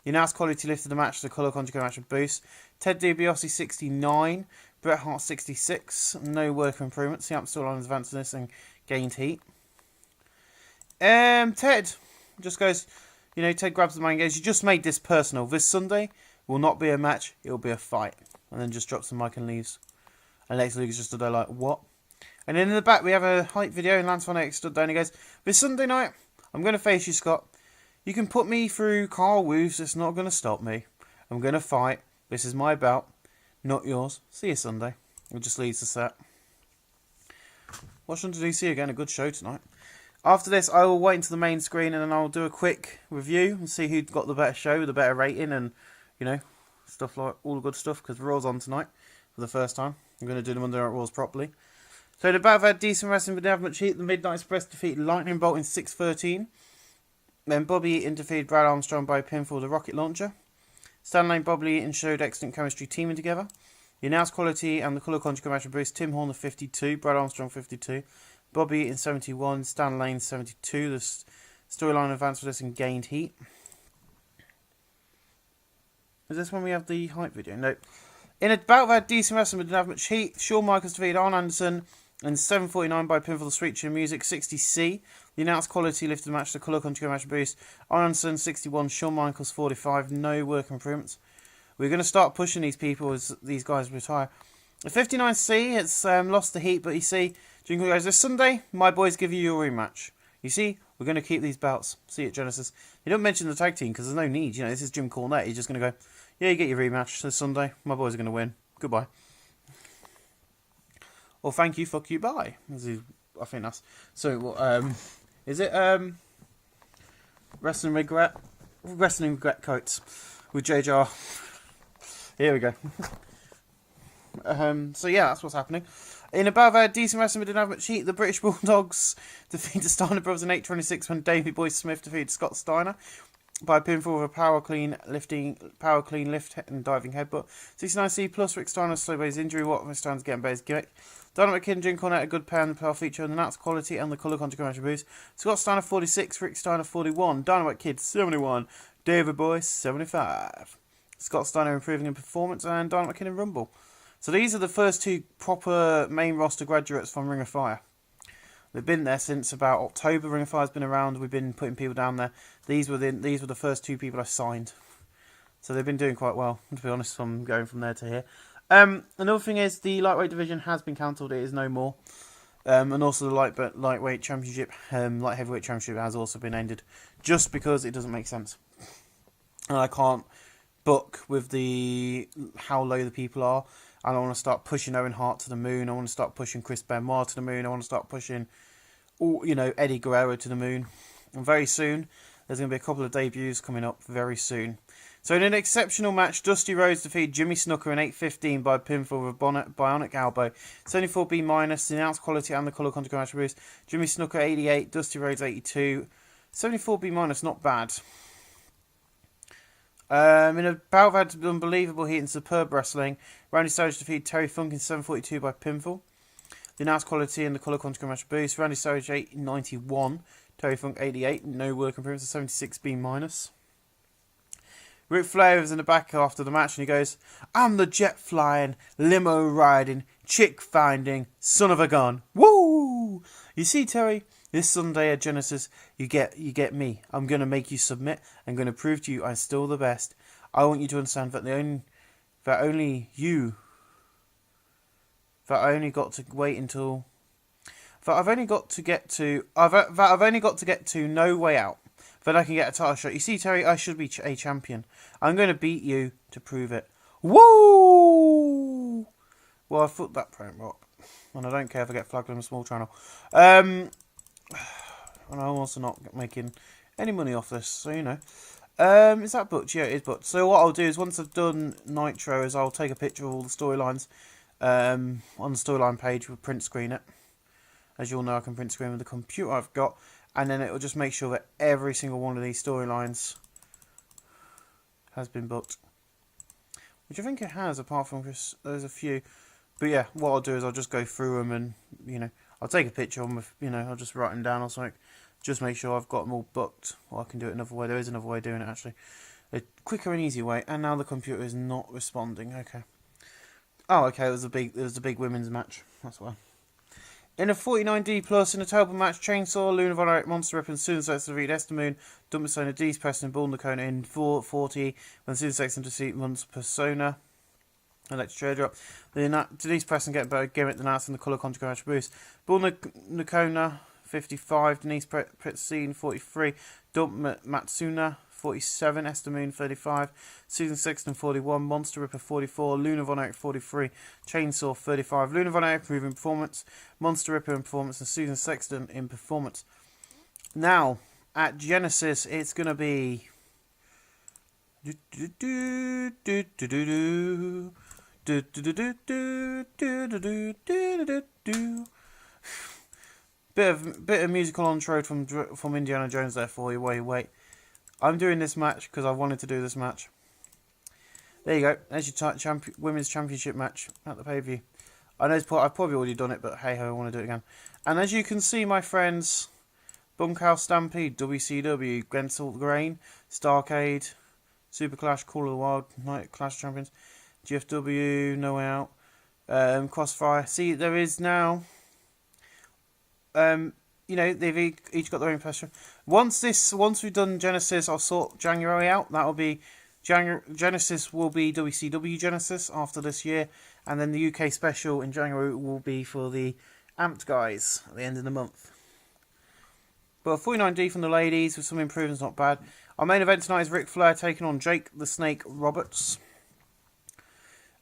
The announced quality lifted the match, the Colour Conjugate match with boost. Ted DiBiase 69, Bret Hart 66. No work improvements. The storyline has advanced in this and gained heat. Ted just goes, Ted grabs the mic and goes, "You just made this personal. This Sunday will not be a match, it will be a fight." And then just drops the mic and leaves. And Lex Luger's just stood there like, what? And then in the back we have a hype video and Lance Von Erich stood down and he goes, "This Sunday night, I'm going to face you, Scott. You can put me through Carl Woos, it's not going to stop me. I'm going to fight. This is my bout, not yours. See you Sunday." It just leaves the set. Washington DC again, a good show tonight. After this, I will wait until the main screen and then I'll do a quick review and see who got the better show, the better rating, and, stuff like all the good stuff, because Raw's on tonight for the first time. I'm going to do the Monday Night Raws properly. So the bout had decent wrestling, but didn't have much heat. The Midnight Express defeated Lightning Bolt in 6:13. Then Bobby Eaton defeated Brad Armstrong by pinfall the rocket launcher. Stan Lane, Bobby Eaton showed excellent chemistry teaming together. The announced quality and the Colour Conjugate match boost. Tim Horner 52, Brad Armstrong 52. Bobby Eaton 71, Stan Lane 72. The storyline advanced for this and gained heat. Is this when we have the hype video? No. In a bout that had decent wrestling but didn't have much heat, Shawn Michaels defeated Arn Anderson in 7:49 by pinfall the Sweet Chin Music 60C. The announced quality lifted the match, the Colour Conjugate match boost. Arn Anderson 61, Shawn Michaels 45. No work improvements. We're going to start pushing these people as these guys retire. The 59C has lost the heat, but you see, Jingle goes, "This Sunday, my boys give you your rematch. You see, we're going to keep these belts. See you at Genesis." You don't mention the tag team because there's no need. This is Jim Cornette. He's just going to go, "Yeah, you get your rematch this Sunday. My boys are going to win. Goodbye." Or "Thank you, fuck you, bye." I think that's... So, is it Wrestling Regret Coats with JJR? Here we go. So yeah, that's what's happening. In about that decent wrestling but didn't have much heat, the British Bulldogs defeated Steiner Brothers in 8:26 when Davey Boy Smith defeated Scott Steiner by pinfall with a power clean lift and diving headbutt. 69C plus Rick Steiner slow by his injury. What Rick Steiner's getting by his gimmick. Dynamite Kid and Jim Cornette a good pair in the power feature and the Nats quality and the Colour Conjugate match boost. Scott Steiner 46, Rick Steiner 41, Dynamite Kid 71, David Boy 75. Scott Steiner improving in performance and Dynamite Kid in Rumble. So these are the first two proper main roster graduates from Ring of Fire. They've been there since about October. Ring of Fire's been around. We've been putting people down there. These were the first two people I signed. So they've been doing quite well, to be honest, from going from there to here. Another thing is the lightweight division has been cancelled. It is no more. And also the lightweight championship, light heavyweight championship has also been ended, just because it doesn't make sense. And I can't book with how low the people are. And I want to start pushing Owen Hart to the moon. I want to start pushing Chris Benoit to the moon. I want to start pushing, Eddie Guerrero to the moon. And very soon, there's going to be a couple of debuts coming up very soon. So in an exceptional match, Dusty Rhodes defeated Jimmy Snuka in 8:15 by pinfall with a bionic elbow. 74B minus, the announced quality and the colour control attributes. Jimmy Snuka 88, Dusty Rhodes 82. 74B minus, not bad. In a bout that had unbelievable heat and superb wrestling, Randy Savage defeated Terry Funk in 7:42 by pinfall. The announced quality and the colour control match boost. Randy Savage 891, Terry Funk 88, no work improvements, 76B minus. Ric Flair was in the back after the match and he goes, "I'm the jet flying, limo riding, chick finding, son of a gun. Woo! You see, Terry, this Sunday at Genesis, you get me. I'm going to make you submit. I'm going to prove to you I'm still the best. I want you to understand that I only got to No Way Out. That I can get a title shot. You see, Terry, I should be a champion. I'm going to beat you to prove it. Woo! Well, I thought that prank rock. And I don't care if I get flagged on a small channel. And I'm also not making any money off this, so you know. Is that booked? Yeah, it is booked. So what I'll do is once I've done Nitro is I'll take a picture of all the storylines on the storyline page. We'll print screen it. As you all know, I can print screen with the computer I've got. And then it will just make sure that every single one of these storylines has been booked. Which I think it has, apart from Chris. There's a few. But yeah, what I'll do is I'll just go through them and, I'll take a picture of them. I'll just write them down or something. Just make sure I've got them all booked. Or I can do it another way. There is another way of doing it, actually. A quicker and easier way. And now the computer is not responding. Okay. Oh, okay, it was a big women's match. That's why. In a 49D plus, in a terrible match, Chainsaw, Luna Von Erich, Monster Rip and Susan Sexton defeat Esther Moon, Dump Persona, Deez Preston, Bull Nakona in 440 when Susan Sexton defeat Monster Persona. Electric Chair Drop. Denise Preston get better gimmick than announced in the colour contra match boost. Bull Nakona 55, Denise Preston 43, Dump Matsuna 47, Esther Moon 35, Susan Sexton 41, Monster Ripper 44, Luna Von Erich 43, Chainsaw 35, Luna Von Erich improving performance, Monster Ripper in performance, and Susan Sexton in performance. Now, at Genesis, it's going to be... Bit of musical intro from Indiana Jones there for you. Wait. I'm doing this match because I wanted to do this match. There you go. There's your women's championship match at the pay-per-view. I know I've probably already done it, but hey ho, I want to do it again. And as you can see, my friends, Bunkhouse Stampede, WCW, Gensel Grain, Starcade, Super Clash, Call of the Wild, Night Clash Champions, GFW, No Way Out, Crossfire. See, there is now... they've each got their own pressure. Once we've done Genesis, I'll sort January out. That'll be Genesis will be WCW Genesis after this year, and then the UK special in January will be for the Amped guys at the end of the month. But a 49D from the ladies with some improvements, not bad. Our main event tonight is Ric Flair taking on Jake the Snake Roberts.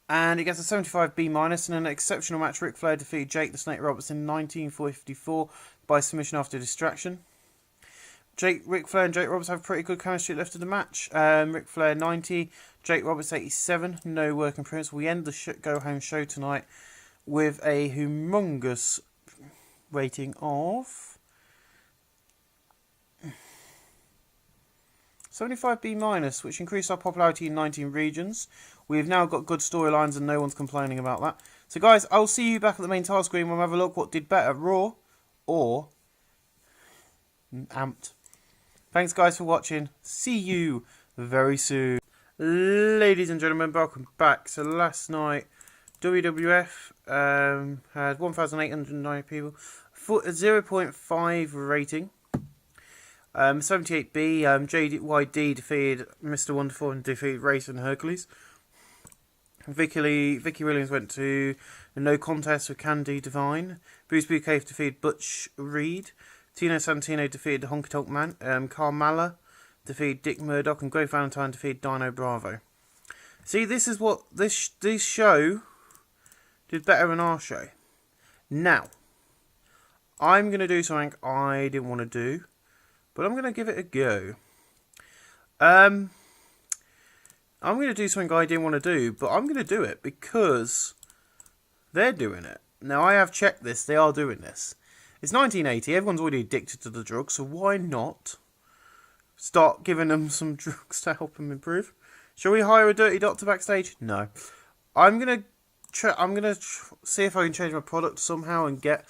And it gets a 75B minus in an exceptional match. Ric Flair defeated Jake the Snake Roberts in 1954 by submission after distraction. Ric Flair and Jake Roberts have pretty good chemistry left of the match. Ric Flair 90, Jake Roberts 87, no work improvements. We end the go-home show tonight with a humongous rating of 75B minus, which increased our popularity in 19 regions. We've now got good storylines and no one's complaining about that. So guys, I'll see you back at the main title screen when we have a look what did better, Raw or Amped. Thanks guys for watching. See you very soon. Ladies and gentlemen, welcome back. So last night, WWF had 1,809 people, 0.5 rating. 78B, JYD defeated Mr. Wonderful and defeated Race and Hercules. Vicky Williams went to a no contest with Candy Divine. Bruce Bucave defeated Butch Reed. Tino Santino defeated the Honky Tonk Man. Carmella defeated Dick Murdoch, and Greg Valentine defeated Dino Bravo. See, this is what this show did better than our show. Now, I'm going to do something I didn't want to do, but I'm going to give it a go. I'm going to do something I didn't want to do, but I'm going to do it because they're doing it. Now, I have checked this. They are doing this. It's 1980. Everyone's already addicted to the drugs, so why not start giving them some drugs to help them improve? Shall we hire a dirty doctor backstage? No. I'm gonna see if I can change my product somehow and get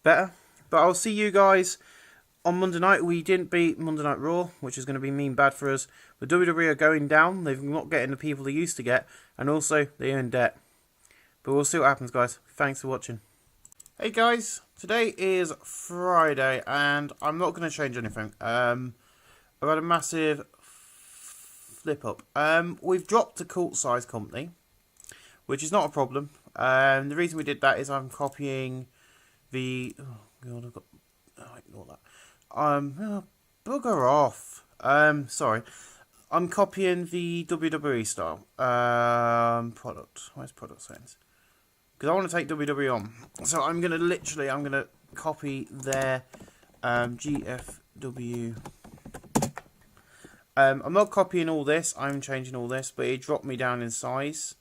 better. But I'll see you guys on Monday night. We didn't beat Monday Night Raw, which is going to be mean bad for us. The WWE are going down. They're not getting the people they used to get, and also they are in debt. But we'll see what happens, guys. Thanks for watching. Hey guys, today is Friday, and I'm not going to change anything. I've had a massive flip up. We've dropped a cult size company, which is not a problem. The reason we did that is I'm copying the... Oh god, ignore that. Bugger off. Sorry. I'm copying the WWE style product. Where's product settings? Because I want to take WWE on. So I'm going to copy their GFW. I'm not copying all this. I'm changing all this, but it dropped me down in size.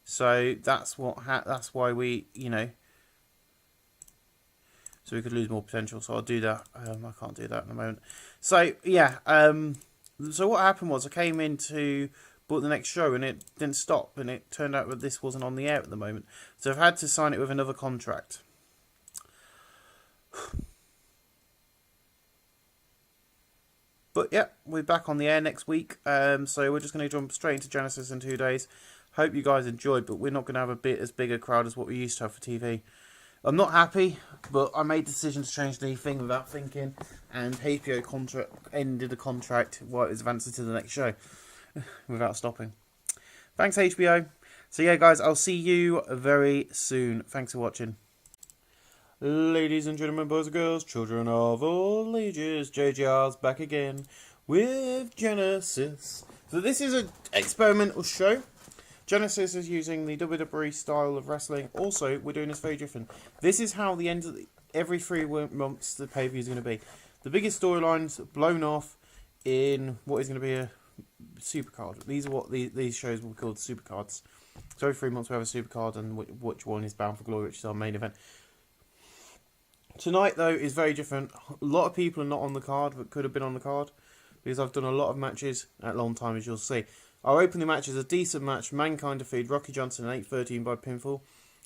So that's why we, so we could lose more potential. So I'll do that. I can't do that in a moment. So yeah. So what happened was I came in to book the next show and it didn't stop, and it turned out that this wasn't on the air at the moment. So I've had to sign it with another contract. But yeah, we're back on the air next week. So we're just going to jump straight into Genesis in 2 days. Hope you guys enjoyed, but we're not going to have a bit as big a crowd as what we used to have for TV. I'm not happy, but I made the decision to change the thing without thinking, and HBO ended the contract while it was advancing to the next show without stopping. Thanks, HBO. So yeah, guys, I'll see you very soon. Thanks for watching. Ladies and gentlemen, boys and girls, children of all ages, JJR's back again with Genesis. So this is an experimental show. Genesis is using the WWE style of wrestling. Also, we're doing this very different. This is how the end of every 3 months the pay-per-view is going to be. The biggest storylines blown off in what is going to be a supercard. These are what these shows will be called, supercards. So every 3 months we have a supercard, and which one is Bound for Glory, which is our main event. Tonight, though, is very different. A lot of people are not on the card, but could have been on the card, because I've done a lot of matches at long time, as you'll see. Our opening match is a decent match. Mankind defeated Rocky Johnson in 8:13 by pinfall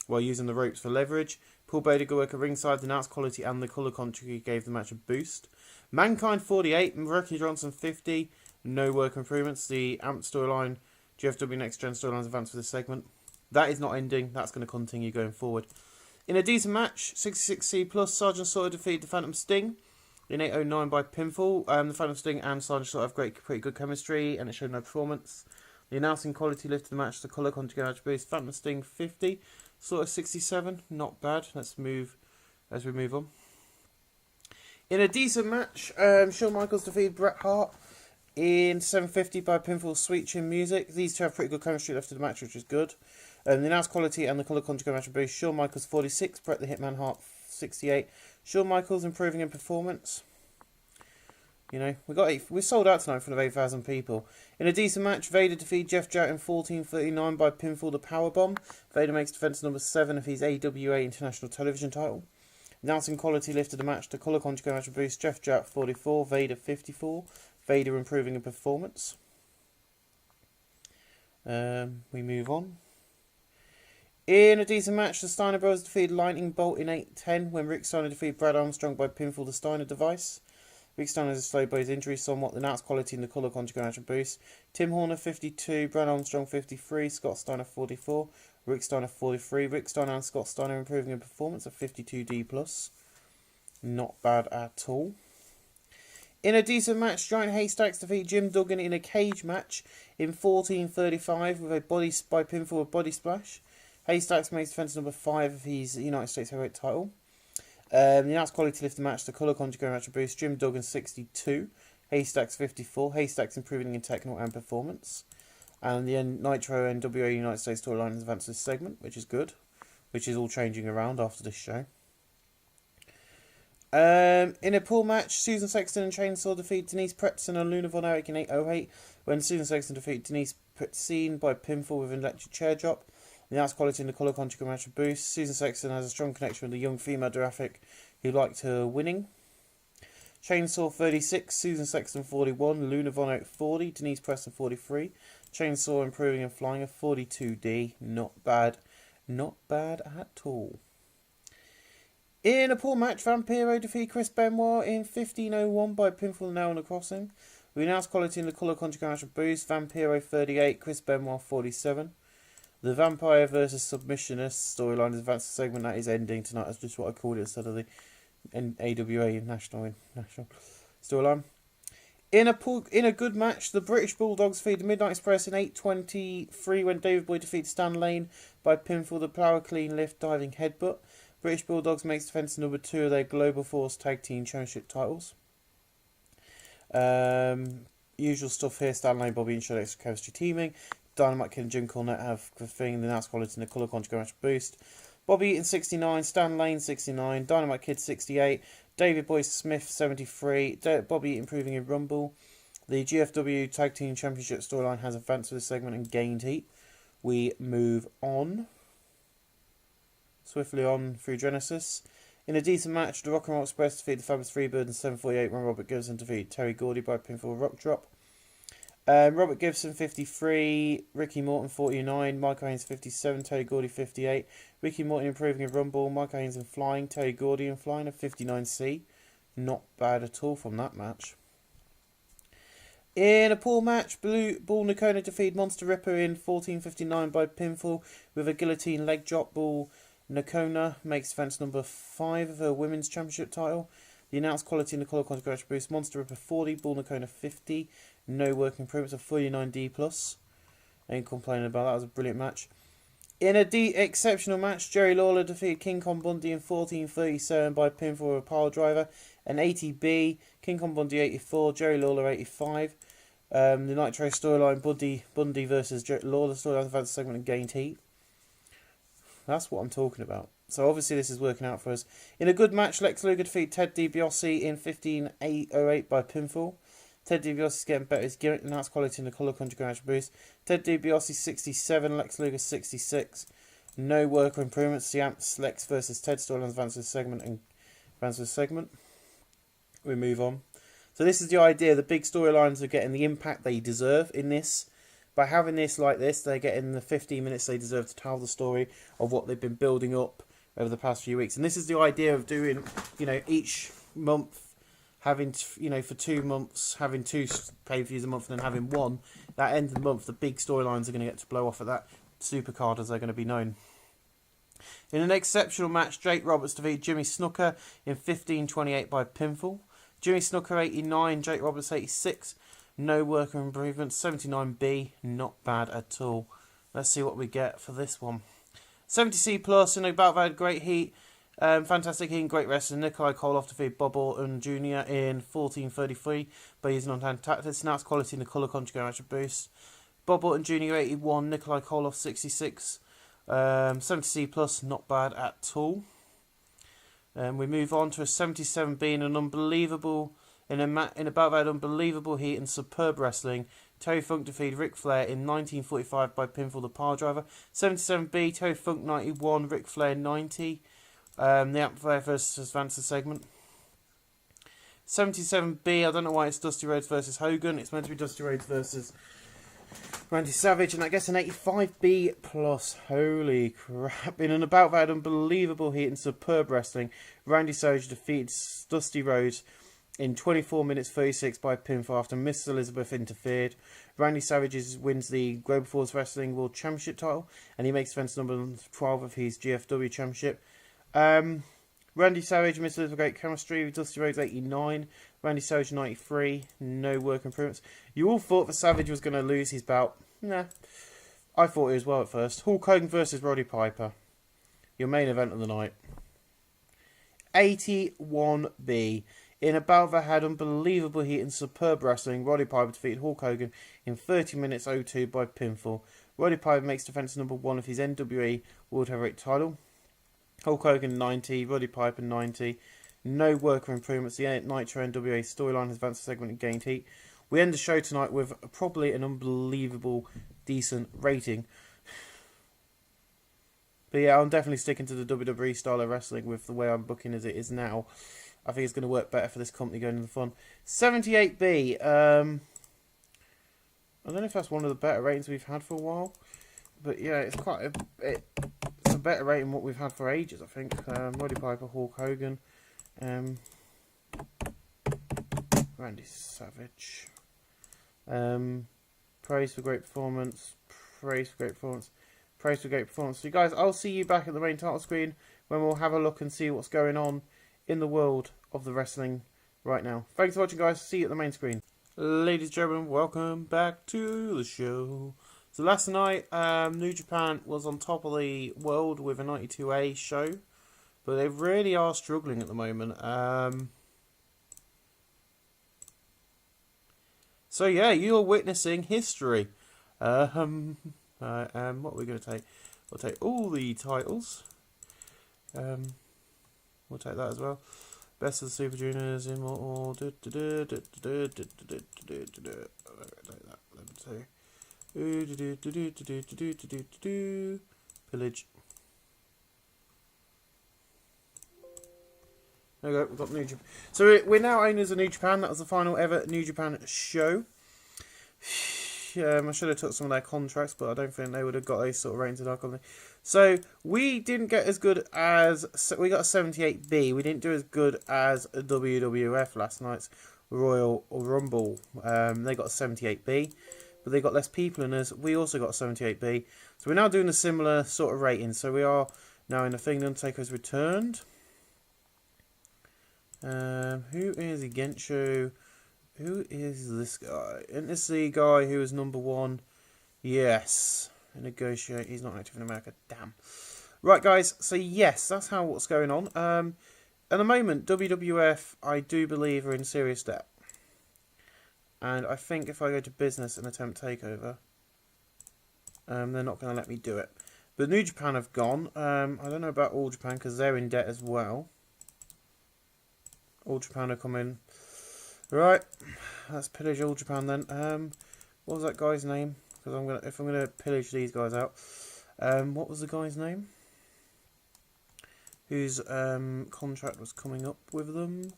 while using the ropes for leverage. Paul Bader got work at ringside. The announce quality and the colour commentary gave the match a boost. Mankind 48, Rocky Johnson 50. No work improvements. The AMP storyline, GFW Next Gen storylines advanced for this segment. That is not ending. That's going to continue going forward. In a decent match, 66C plus, Sergeant Slaughter defeated the Phantom Sting in 8:09 by pinfall. The Phantom Sting and Sergeant Slaughter have pretty good chemistry, and it showed no performance. The announcing quality lifted the match. The colour continued to boost. Phantom Sting 50, Slaughter 67, not bad. Let's move as we move on. In a decent match, Shawn Michaels defeated Bret Hart in 7:50 by pinfall. Sweet Chin Music. These two have pretty good chemistry left of the match, which is good. The announced quality and the colour continued match boost. Shawn Michaels 46, Bret the Hitman Hart 68. Shawn Michaels improving in performance. We sold out tonight in front of 8,000 people. In a decent match, Vader defeated Jeff Jarrett in 14:39 by pinfall the Powerbomb. Vader makes defense number 7 of his AWA International Television title. Announcing quality lifted the match. The colour conjugate match boost. Jeff Jarrett 44, Vader 54. Vader improving in performance. We move on. In a decent match, the Steiner Brothers defeated Lightning Bolt in 8:10 when Rick Steiner defeated Brad Armstrong by pinfall the Steiner device. Rick Steiner is slowed by his injury somewhat. The announced quality and the colour conjugate match boost. Tim Horner 52, Brad Armstrong 53, Scott Steiner 44, Rick Steiner 43. Rick Steiner and Scott Steiner improving in performance at 52D+. Not bad at all. In a decent match, Giant Haystacks defeat Jim Duggan in a cage match in 14:35 with a by pinfall with body splash. Haystacks makes defense number 5 of his United States Heavyweight title. The announced quality to lift the match, the colour conjugate match boost, Jim Duggan 62, Haystacks 54, Haystacks improving in technical and performance. And the Nitro NWA United States storyline has advanced this segment, which is good, which is all changing around after this show. In a pool match, Susan Sexton and Chainsaw defeat Denise Pretson and Luna Von Erich in 8:08, when Susan Sexton defeated Denise Pretson by pinfall with an electric chair drop. The announced quality in the colour conjugate match boost. Susan Sexton has a strong connection with the young female demographic who liked her winning. Chainsaw 36, Susan Sexton 41, Luna Von Erich 40, Denise Preston 43. Chainsaw improving and flying a 42D. Not bad. Not bad at all. In a pool match, Vampiro defeat Chris Benoit in 15:01 by pinfall and nail on the crossing. We announced quality in the colour conjugate match boost. Vampiro 38, Chris Benoit 47. The Vampire versus Submissionist storyline is advanced segment that is ending tonight. That's just what I called it instead of the AWA national storyline. In a good match, the British Bulldogs defeat the Midnight Express in 8:23 when David Boyd defeats Stan Lane by pinfall, the power clean lift diving headbutt. British Bulldogs makes defence number 2 of their Global Force Tag Team Championship titles. Usual stuff here. Stan Lane, Bobby and Shadow chemistry teaming. Dynamite Kid and Jim Cornette have the thing. The announced quality in the colour conjugate match boost. Bobby Eaton 69, Stan Lane 69, Dynamite Kid 68, David Boy Smith 73, Bobby improving in Rumble. The GFW Tag Team Championship storyline has advanced for this segment and gained heat. We move on. Swiftly on through Genesis. In a decent match, the Rock and Roll Express defeat the Fabulous Freebird in 7:48 when Robert Gibson defeated Terry Gordy by pinfall rock drop. Robert Gibson 53, Ricky Morton 49, Michael Haynes 57, Terry Gordy 58, Ricky Morton improving in Rumble, Michael Haynes in flying, Terry Gordy in flying at 59C. Not bad at all from that match. In a pool match, Bull Nakona defeated Monster Ripper in 14:59 by pinfall with a guillotine leg drop. Bull Nakona makes defense number 5 of her women's championship title. The announced quality in the colour conjugate boost: Monster Ripper 40, Bull Nakona 50. No work improvements of 49D+. Ain't complaining about that. It was a brilliant match. In a exceptional match, Jerry Lawler defeated King Kong Bundy in 14:37 by pinfall with a pile driver. An 80B, King Kong Bundy 84, Jerry Lawler 85. The Nitro storyline, Bundy versus Lawler storyline, advanced segment and gained heat. That's what I'm talking about. So obviously this is working out for us. In a good match, Lex Luger defeated Ted DiBiase in 15:08 by pinfall. Ted DiBiase is getting better. His gimmick and that's quality in the colour conjugate match boost. Ted DiBiase 67, Lex Luger 66. No work or improvements. The Amps Lex versus Ted storyline advances segment. We move on. So this is the idea. The big storylines are getting the impact they deserve in this. By having this like this, they're getting the 15 minutes they deserve to tell the story of what they've been building up over the past few weeks. And this is the idea of doing, each month having, for 2 months, having 2 pay-per-views a month and then having one. That end of the month, the big storylines are going to get to blow off at that supercard as they're going to be known. In an exceptional match, Jake Roberts defeated Jimmy Snooker in 15:28 by pinfall. Jimmy Snooker 89, Jake Roberts 86. No work or improvements. 79B, not bad at all. Let's see what we get for this one. 70C plus in a bout that had great heat. Fantastic heat and great wrestling. Nikolai Koloff defeated Bob Orton Jr. in 14:33 by using on-hand tactics. Now it's quality in the colour conjugate match boost. Bob Orton Jr. 81, Nikolai Koloff 66. 70C plus, not bad at all. We move on to a 77B in an unbelievable. In a bout that had unbelievable heat and superb wrestling, Terry Funk defeated Ric Flair in 1945 by pinfall the pile driver. 77B, Terry Funk 91, Ric Flair 90. The Amplifier versus Vanessa segment. 77B, I don't know why it's Dusty Rhodes versus Hogan. It's meant to be Dusty Rhodes versus Randy Savage, and I guess an 85B plus. Holy crap. In an bout that had unbelievable heat and superb wrestling, Randy Savage defeats Dusty Rhodes in 24 minutes 36 by pinfall after Miss Elizabeth interfered. Randy Savage wins the Global Force Wrestling World Championship title, and he makes defense number 12 of his GFW Championship. Randy Savage, Miss Elizabeth, great chemistry with Dusty Rhodes 89. Randy Savage 93, no work improvements. You all thought that Savage was going to lose his bout. Nah, I thought he was well at first. Hulk Hogan versus Roddy Piper. Your main event of the night. 81B. In a bout that had unbelievable heat and superb wrestling, Roddy Piper defeated Hulk Hogan in 30 minutes 02 by pinfall. Roddy Piper makes defense number 1 of his NWA World Heavyweight title. Hulk Hogan 90, Roddy Piper 90. No work or improvements. The Nitro NWA storyline has advanced a segment and gained heat. We end the show tonight with probably an unbelievable decent rating. But yeah, I'm definitely sticking to the WWE style of wrestling with the way I'm booking as it is now. I think it's going to work better for this company going into the fun. 78B. I don't know if that's one of the better ratings we've had for a while. But yeah, it's quite it's a better rating than what we've had for ages, I think. Roddy Piper, Hulk Hogan. Randy Savage. Praise for great performance. Praise for great performance. Praise for great performance. So you guys, I'll see you back at the main title screen when we'll have a look and see what's going on in the world of the wrestling right now. Thanks for watching, guys. See you at the main screen. Ladies and gentlemen, welcome back to the show. So last night, New Japan was on top of the world with a 92A show, but they really are struggling at the moment. So yeah, you're witnessing history. What are we going to take? We'll take all the titles. We'll take that as well. Best of the Super Juniors, Immortal. Take that. Pillage. There we go. We've got New Japan. So we're now owners of New Japan. That was the final ever New Japan show. I should have took some of their contracts, but I don't think they would have got those sort of ratings in our company. So we didn't get as good as... We got a 78B. We didn't do as good as a WWF last night's Royal Rumble. They got a 78B, but they got less people in us. We also got a 78B. So we're now doing a similar sort of rating. So we are now in the thing. Undertaker's returned. Who is Gensho? Who is this guy? Isn't this the guy who is number 1? Yes. Negotiate. He's not active in America. Damn. Right, guys. So, yes, that's what's going on. At the moment, WWF, I do believe, are in serious debt. And I think if I go to business and attempt takeover, they're not going to let me do it. But New Japan have gone. I don't know about All Japan because they're in debt as well. All Japan are coming. Right, let's pillage All Japan then. What was that guy's name? Because if I'm gonna pillage these guys out, what was the guy's name? Whose contract was coming up with them?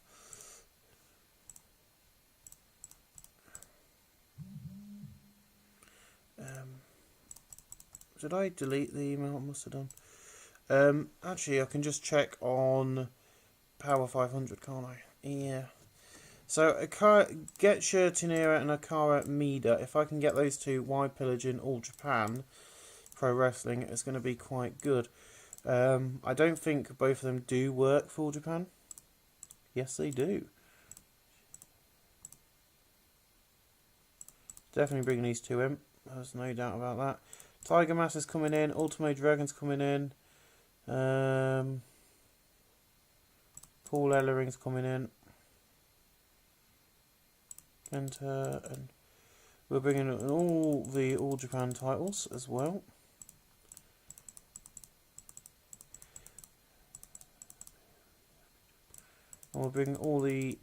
Did I delete the email? I must have done. Actually, I can just check on Power 500, can't I? Yeah. So, Getcha Tenera and Akara Mida, if I can get those two wide pillaging All Japan Pro Wrestling, it's going to be quite good. I don't think both of them do work for All Japan. Yes, they do. Definitely bringing these two in. There's no doubt about that. Tiger Mask is coming in. Ultimo Dragon's coming in. Paul Ellering's coming in. And we're bringing in all the All Japan titles as well. And we'll bring all the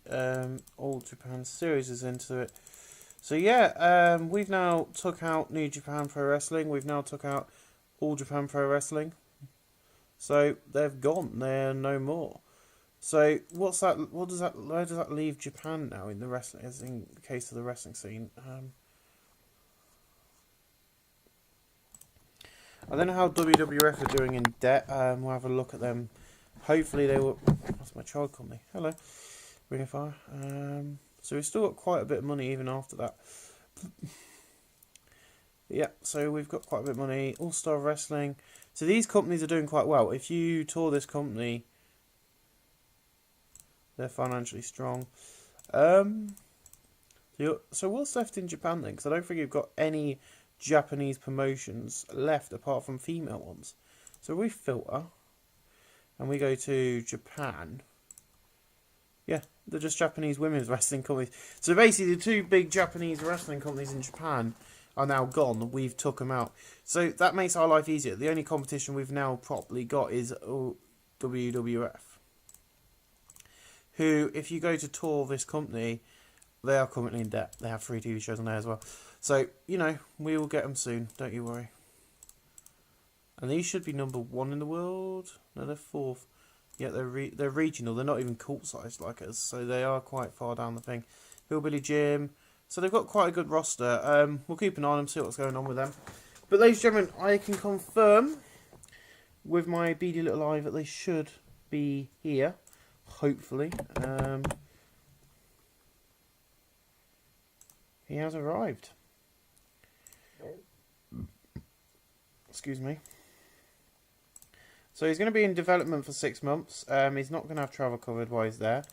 All Japan series into it. So yeah, we've now took out New Japan Pro Wrestling. We've now took out All Japan Pro Wrestling. So they've gone. They're no more. So what's that? What does that? Where does that leave Japan now in the wrestling? As in the case of the wrestling scene, I don't know how WWF are doing in debt. We'll have a look at them. Hopefully they will. That's my child company. Hello, Ring of Fire. So we've still got quite a bit of money even after that. Yeah, so we've got quite a bit of money. All Star Wrestling. So these companies are doing quite well. If you tour this company, they're financially strong. So what's left in Japan then? Because I don't think you've got any Japanese promotions left apart from female ones. So we filter and we go to Japan. Yeah, they're just Japanese women's wrestling companies. So basically the two big Japanese wrestling companies in Japan are now gone. We've took them out. So that makes our life easier. The only competition we've now properly got is WWF. Who, if you go to tour this company, they are currently in debt. They have 3 TV shows on there as well. So, you know, we will get them soon. Don't you worry. And these should be number 1 in the world. No, they're 4th. Yeah, they're regional. They're not even cult-sized like us. So they are quite far down the thing. Hillbilly Gym. So they've got quite a good roster. We'll keep an eye on them, see what's going on with them. But ladies and gentlemen, I can confirm with my beady little eye that they should be here. Hopefully. He has arrived. Excuse me. So he's going to be in development for 6 months. He's not going to have travel covered while he's there.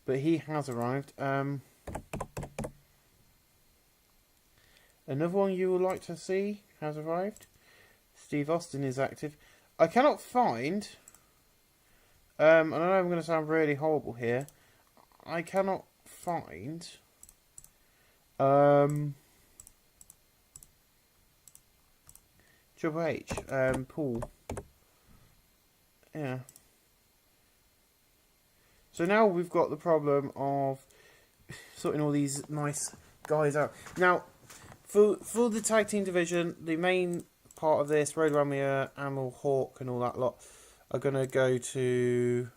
But he has arrived. Another one you would like to see has arrived. Steve Austin is active. I cannot find... and I know I'm going to sound really horrible here. I cannot find... Triple H, Paul. Yeah. So now we've got the problem of sorting all these nice guys out. Now, for the tag team division, the main part of this, Road Ramia, Animal Hawk and all that lot, are going to go to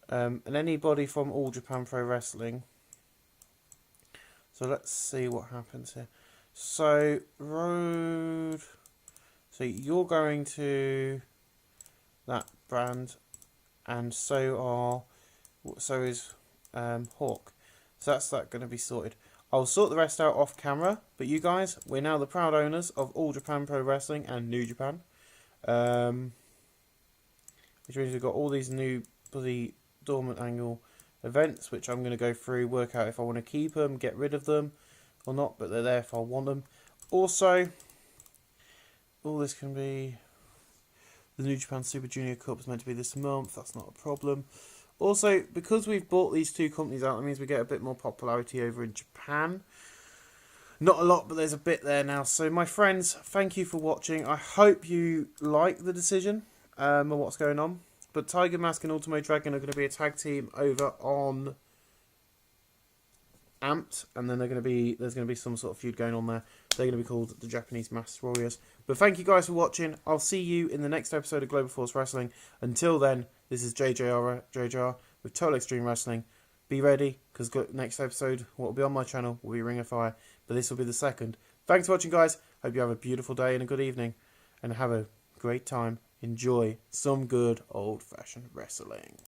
and anybody from All Japan Pro Wrestling. So let's see what happens here. So, Road... So you're going to that brand, and so is Hawk. So that's that going to be sorted. I'll sort the rest out off camera, but you guys, we're now the proud owners of All Japan Pro Wrestling and New Japan. Which means we've got all these new bloody dormant angle events, which I'm going to go through, work out if I want to keep them, get rid of them or not, but they're there if I want them. Also, all this can be... The New Japan Super Junior Cup is meant to be this month, that's not a problem. Also, because we've bought these two companies out, that means we get a bit more popularity over in Japan. Not a lot, but there's a bit there now. So, my friends, thank you for watching. I hope you like the decision and what's going on. But Tiger Mask and Ultimo Dragon are going to be a tag team over on Amped, and then there's going to be some sort of feud going on there. They're going to be called the Japanese Masked Warriors. But thank you guys for watching. I'll see you in the next episode of Global Force Wrestling. Until then, this is JJR with Total Extreme Wrestling. Be ready, because next episode, what will be on my channel will be Ring of Fire, but this will be the second. Thanks for watching, guys. Hope you have a beautiful day and a good evening, and have a great time. Enjoy some good old-fashioned wrestling.